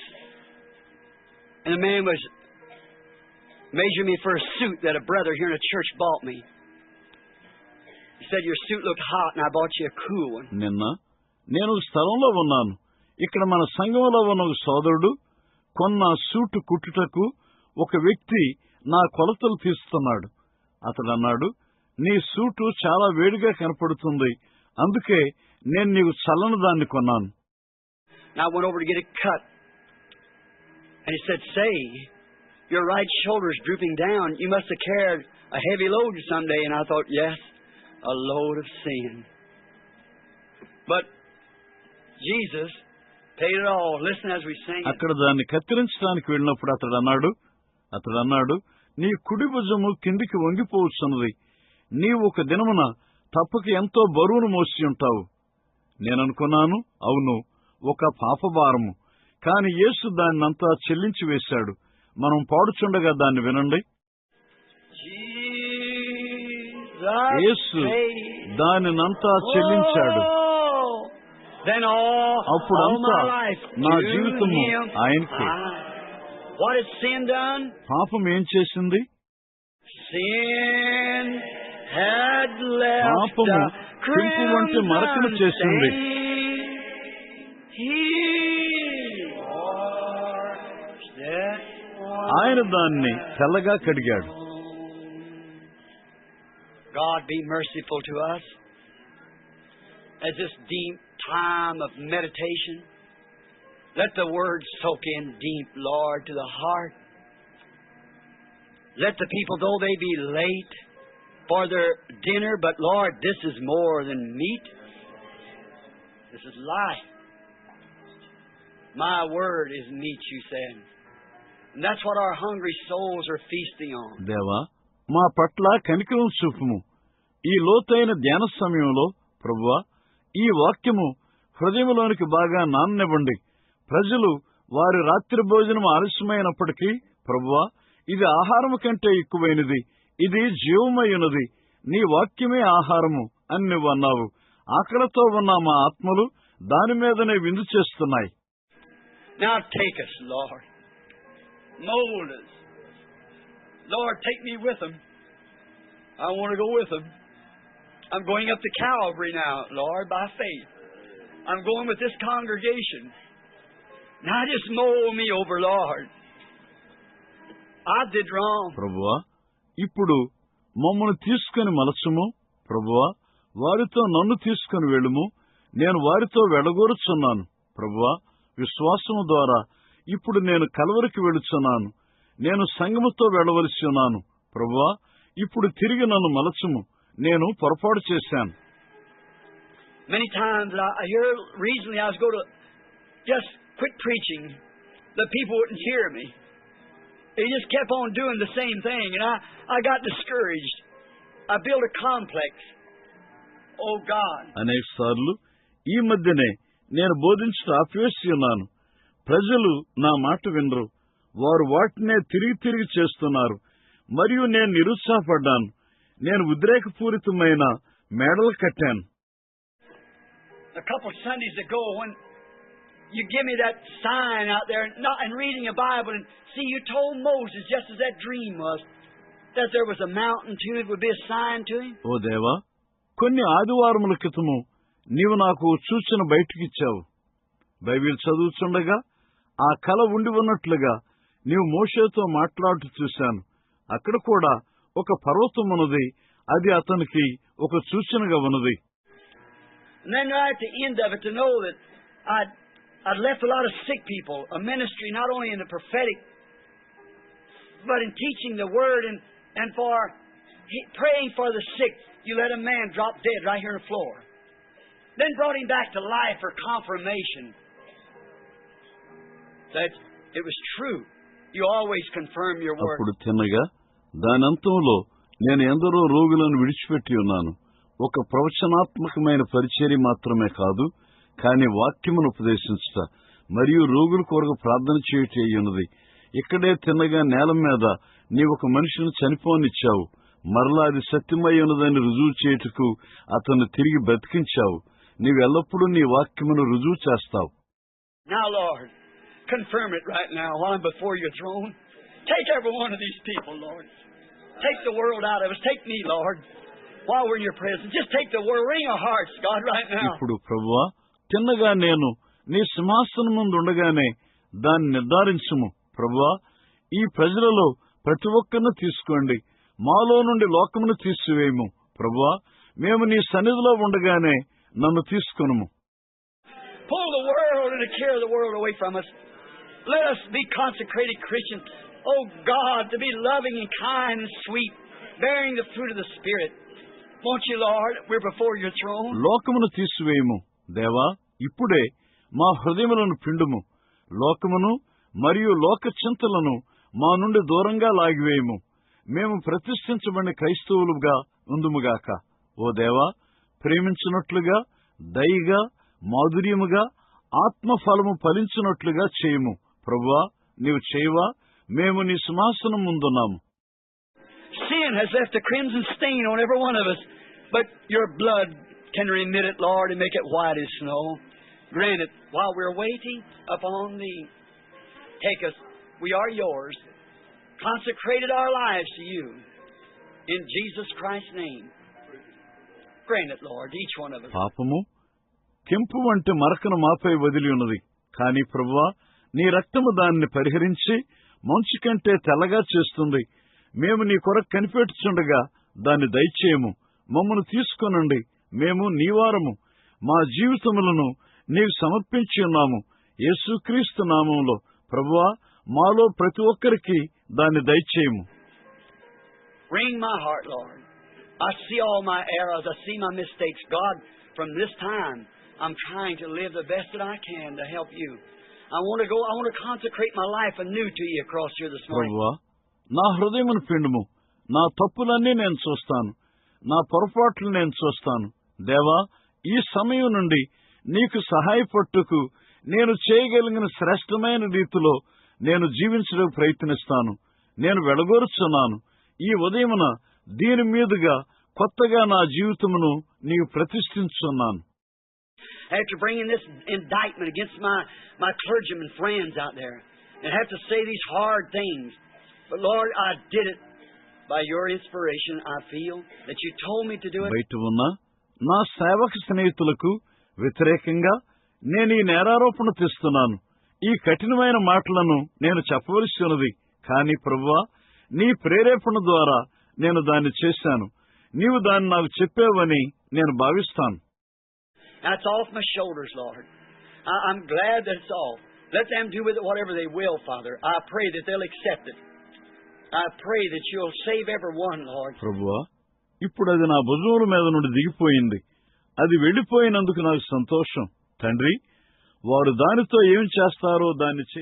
and a man was measuring me for a suit that a brother here in a church bought me. He said, your suit looked hot and I bought you a cool one. నిన్న నేను స్థలంలో ఉన్నాను. ఇక్కడ మన సంఘంలో ఉన్న ఒక సోదరుడు కొన్న సూటు కుట్టుటకు ఒక వ్యక్తి నా కొలతలు తీస్తున్నాడు. అతడు అన్నాడు, నీ సూటు చాలా వేడిగా కనపడుతుంది, అందుకే నేను నీకు చల్లని దాన్ని కొన్నాను. Now I went over to get it cut. And he said, say, your right shoulder's drooping down. You must have carried a heavy load someday. And I thought, yes, a load of sin. But Jesus paid it all. Listen as we sing it. అక్కడ దాన్ని కత్తిరించడానికి వెళ్ళినప్పుడు అతడు అన్నాడు, నీ కుడి భుజము కిందికి వంగిపోవచ్చున్నది. నీవు ఒక దినమున తప్పక ఎంతో బరువును మోసి ఉంటావు. నేననుకున్నాను, అవును, ఒక పాపభారము. కాని యేసు దాన్నంతా చెల్లించి వేశాడు. మనం పాడుచుండగా దాన్ని వినండి. యేసు దానినంతా చెల్లించాడు. అప్పుడంతా నా జీవితము ఆయనకే. పాపం ఏం చేసింది? పాపము కెంపు వంటి మరకను చేసింది. ఆయన దాన్ని తెల్లగా కడిగాడు. God be merciful to us as this deep time of meditation. Let the word soak in deep, Lord, to the heart. Let the people, though they be late for their dinner, but Lord, this is more than meat. This is life. My word is meat, you said. And that's what our hungry souls are feasting on. దేవా, మా పట్ల కనికరం చూపుము. ఈ లోతైన ధ్యాన సమయంలో ప్రభువా, ఈ వాక్యము హృదయంలోనికి బాగా నాననివ్వండి. ప్రజలు వారి రాత్రి భోజనం ఆలస్యమైనప్పటికీ ప్రభువా, ఇది ఆహారము కంటే ఎక్కువైనది, ఇది జీవమైనది, నీ వాక్యమే ఆహారము అని నువ్వు అన్నావు. ఆకలితో ఉన్న మా ఆత్మలు దాని మీదనే విందు చేస్తున్నాయి. Now take us, Lord. Mold us. Lord, take me with them. I want to go with them. I'm going up to Calvary now, Lord, by faith. I'm going with this congregation. Now just mold me over, Lord. I did wrong. ప్రభువా, ఇప్పుడు మమ్మల్ని తీసుకుని మలచుము. ప్రభువా, వారితో నన్ను తీసుకుని వెళ్ళుము. నేను వారితో వెళ్ళగోరుచున్నాను. ప్రభువా, విశ్వాసము ద్వారా ఇప్పుడు నేను కల్వరికి వెళుచున్నాను. నేను సంఘముతో వెళ్ళవలసి ఉన్నాను. ప్రభువా, ఇప్పుడు తిరిగి నన్ను మలచుము. నేను పొరపాటు చేశాను. Many times I hear recently I was going to just quit preaching. The people wouldn't hear me. They just kept on doing the same thing, and I got discouraged. I built a complex. Oh God. అనేక సార్లు ఈ మధ్యనే నేను బోధించడం ఆపివేసి ఉన్నాను. ప్రజలు నా మాట వినరు. వారు వాటినే తిరిగి చేస్తున్నారు. మరియు నేను నిరుత్సాహపడ్డాను. నేను ఉద్రేకపూరితమైన మేడలు కట్టాను. A couple Sundays ago, when you give me that sign out there, and reading a Bible, and see, you told Moses, just as that dream was, that there was a mountain to it, would be a sign to him. ఓ దేవా, కొన్ని ఆదివారముల క్రితము నీవు నాకు సూచన బయటికిచ్చావు. Bible చదువుతుండగా ఆ కల ఉండి ఉన్నట్లుగా నీవు మోషేతో మాట్లాడుతూ చూశాను. అక్కడ కూడా ఒక పర్వతం ఉన్నది. అది అతనికి ఒక సూచనగా ఉన్నది. And then right at the end of it, to know that I'd left a lot of sick people, a ministry not only in the prophetic But in teaching the Word and for praying for the sick, you let a man drop dead right here on the floor. Then brought him back to life for confirmation. That it was true. You always confirm your word. అప్పుడు తిన్నగా దానంతంలో నేను ఎందరో రోగులను విడిచిపెట్టి ఉన్నాను. ఒక ప్రవచనాత్మకమైన పరిచర్య మాత్రమే కాదు, కానీ వాక్యమును ఉపదేశించుట మరియు రోగుల కొరకు ప్రార్థన చేయుట ఉన్నది. ఇక్కడే తిన్నగా నేల మీద నీవు ఒక మనిషిని చనిపోనిచ్చావు. మరలా అది సత్యమై ఉన్నదని రుజువు చేయుటకు అతను తిరిగి బ్రతికించావు. నీవు ఎల్లప్పుడూ నీ వాక్యమును రుజువు చేస్తావు. Now, Lord, confirm it right now while I'm before your throne. Take every one of these people, Lord. Take the world out of us. Take me, Lord, while we're in your presence. Just take the world. Ring our hearts, God, right now. ఇప్పుడు ప్రభువా, తిన్నగా నేను నీ సింహాసనం ముందు ఉండగానే దాన్ని నిర్ధారించుము. ప్రభువా, ఈ ప్రజలలో ప్రతి ఒక్కరిని తీసుకోండి. మాలో నుండి లోకమును తీసివేయము. ప్రభువా, మేము నీ సన్నిధిలో ఉండగానే నన్ను తీసుకొనుము. Pull the world and the care of the world away from us. Let us be consecrated Christians. Oh God, to be loving and kind and sweet, bearing the fruit of the Spirit. Won't you, Lord? We're before your throne. లోకమును తీసివేయము. దేవా, ఇప్పుడే మా హృదయములను పిండుము. లోకమును మరియు లోక చింతలను మా నుండి దూరంగా లాగివేయము. మేము ప్రతిష్ఠించబడిన క్రైస్తవులుగా ఉందుముగాక. ఓ దేవా, ప్రేమించినట్లుగా, దయగా, మాధుర్యముగా, ఆత్మఫలము ఫలించినట్లుగా చేయము. ప్రభువా, నీవు చేయవా? మేము నీ సింహాసనం ముందున్నాము. Sin has left a crimson stain on every one of us, but your blood can remit it, Lord, and make it white as snow. Grant it while we're waiting upon thee. Take us. We are yours. Consecrated our lives to you. In Jesus Christ's name. Grant it, Lord, each one of us. పాపము కెంపు వంటి మరకను మాపై వదిలి ఉన్నది. కానీ ప్రభువా, నీ రక్తము దాన్ని పరిహరించి మంచు కంటే తెల్లగా చేస్తుంది. మేము నీ కొరకు కనిపెట్టుచుండగా దాన్ని దయచేయము. మమ్మను తీసుకొనండి. మేము నీవారము. మా జీవితములను నీవు సమర్పించి ఉన్నాము. యేసుక్రీస్తు నామములో ప్రభువా, మాలో ప్రతి ఒక్కరికి దాన్ని దయచేయము. Wring my heart, Lord. I see all my errors. I see my mistakes. God, from this time, I'm trying to live the best that I can to help you. I want to consecrate my life anew to you across here this morning. ప్రభువా, నా హృదయమును పిండుము. నా తప్పులన్నీ నేను చూస్తాను. నా పొరపాట్లు నేను చూస్తాను. దేవా, ఈ సమయం నుండి నీకు సహాయపట్టుకు నేను చేయగలిగిన శ్రేష్టమైన రీతిలో నేను జీవించడానికి ప్రయత్నిస్తాను. నేను వెడగొరుచున్నాను. ఈ ఉదయమున దీని మీదుగా కొత్తగా నా జీవితమును నీవు ప్రతిష్ఠించున్నాను. After bringing this indictment against my clergymen friends out there, and have to say these hard things, but Lord, I did it by your inspiration. I feel that you told me to do it. బయట ఉన్న నా సేవక స్నేహితులకు వ్యతిరేకంగా నేను ఈ నేరారోపణ తెస్తున్నాను. ఈ కఠినమైన మాటలను నేను చెప్పవలసి ఉన్నది. కానీ ప్రభువా, నీ ప్రేరేపణ ద్వారా నేను దాన్ని చేశాను. నీవు దాన్ని నాకు చెప్పావని నేను భావిస్తాను. That's off my shoulders, Lord. I'm glad that it's off. Let them do with it whatever they will, Father. I pray that they'll accept it. I pray that you'll save every one, Lord. ప్రభువా, ఇప్పుడు అది నా భుజముల మీద నుండి దిగిపోయింది. అది వెళ్ళిపోయినందుకు నాకు సంతోషం. తండ్రి, వారు దానితో ఏం చేస్తారో దాన్ని చేయి.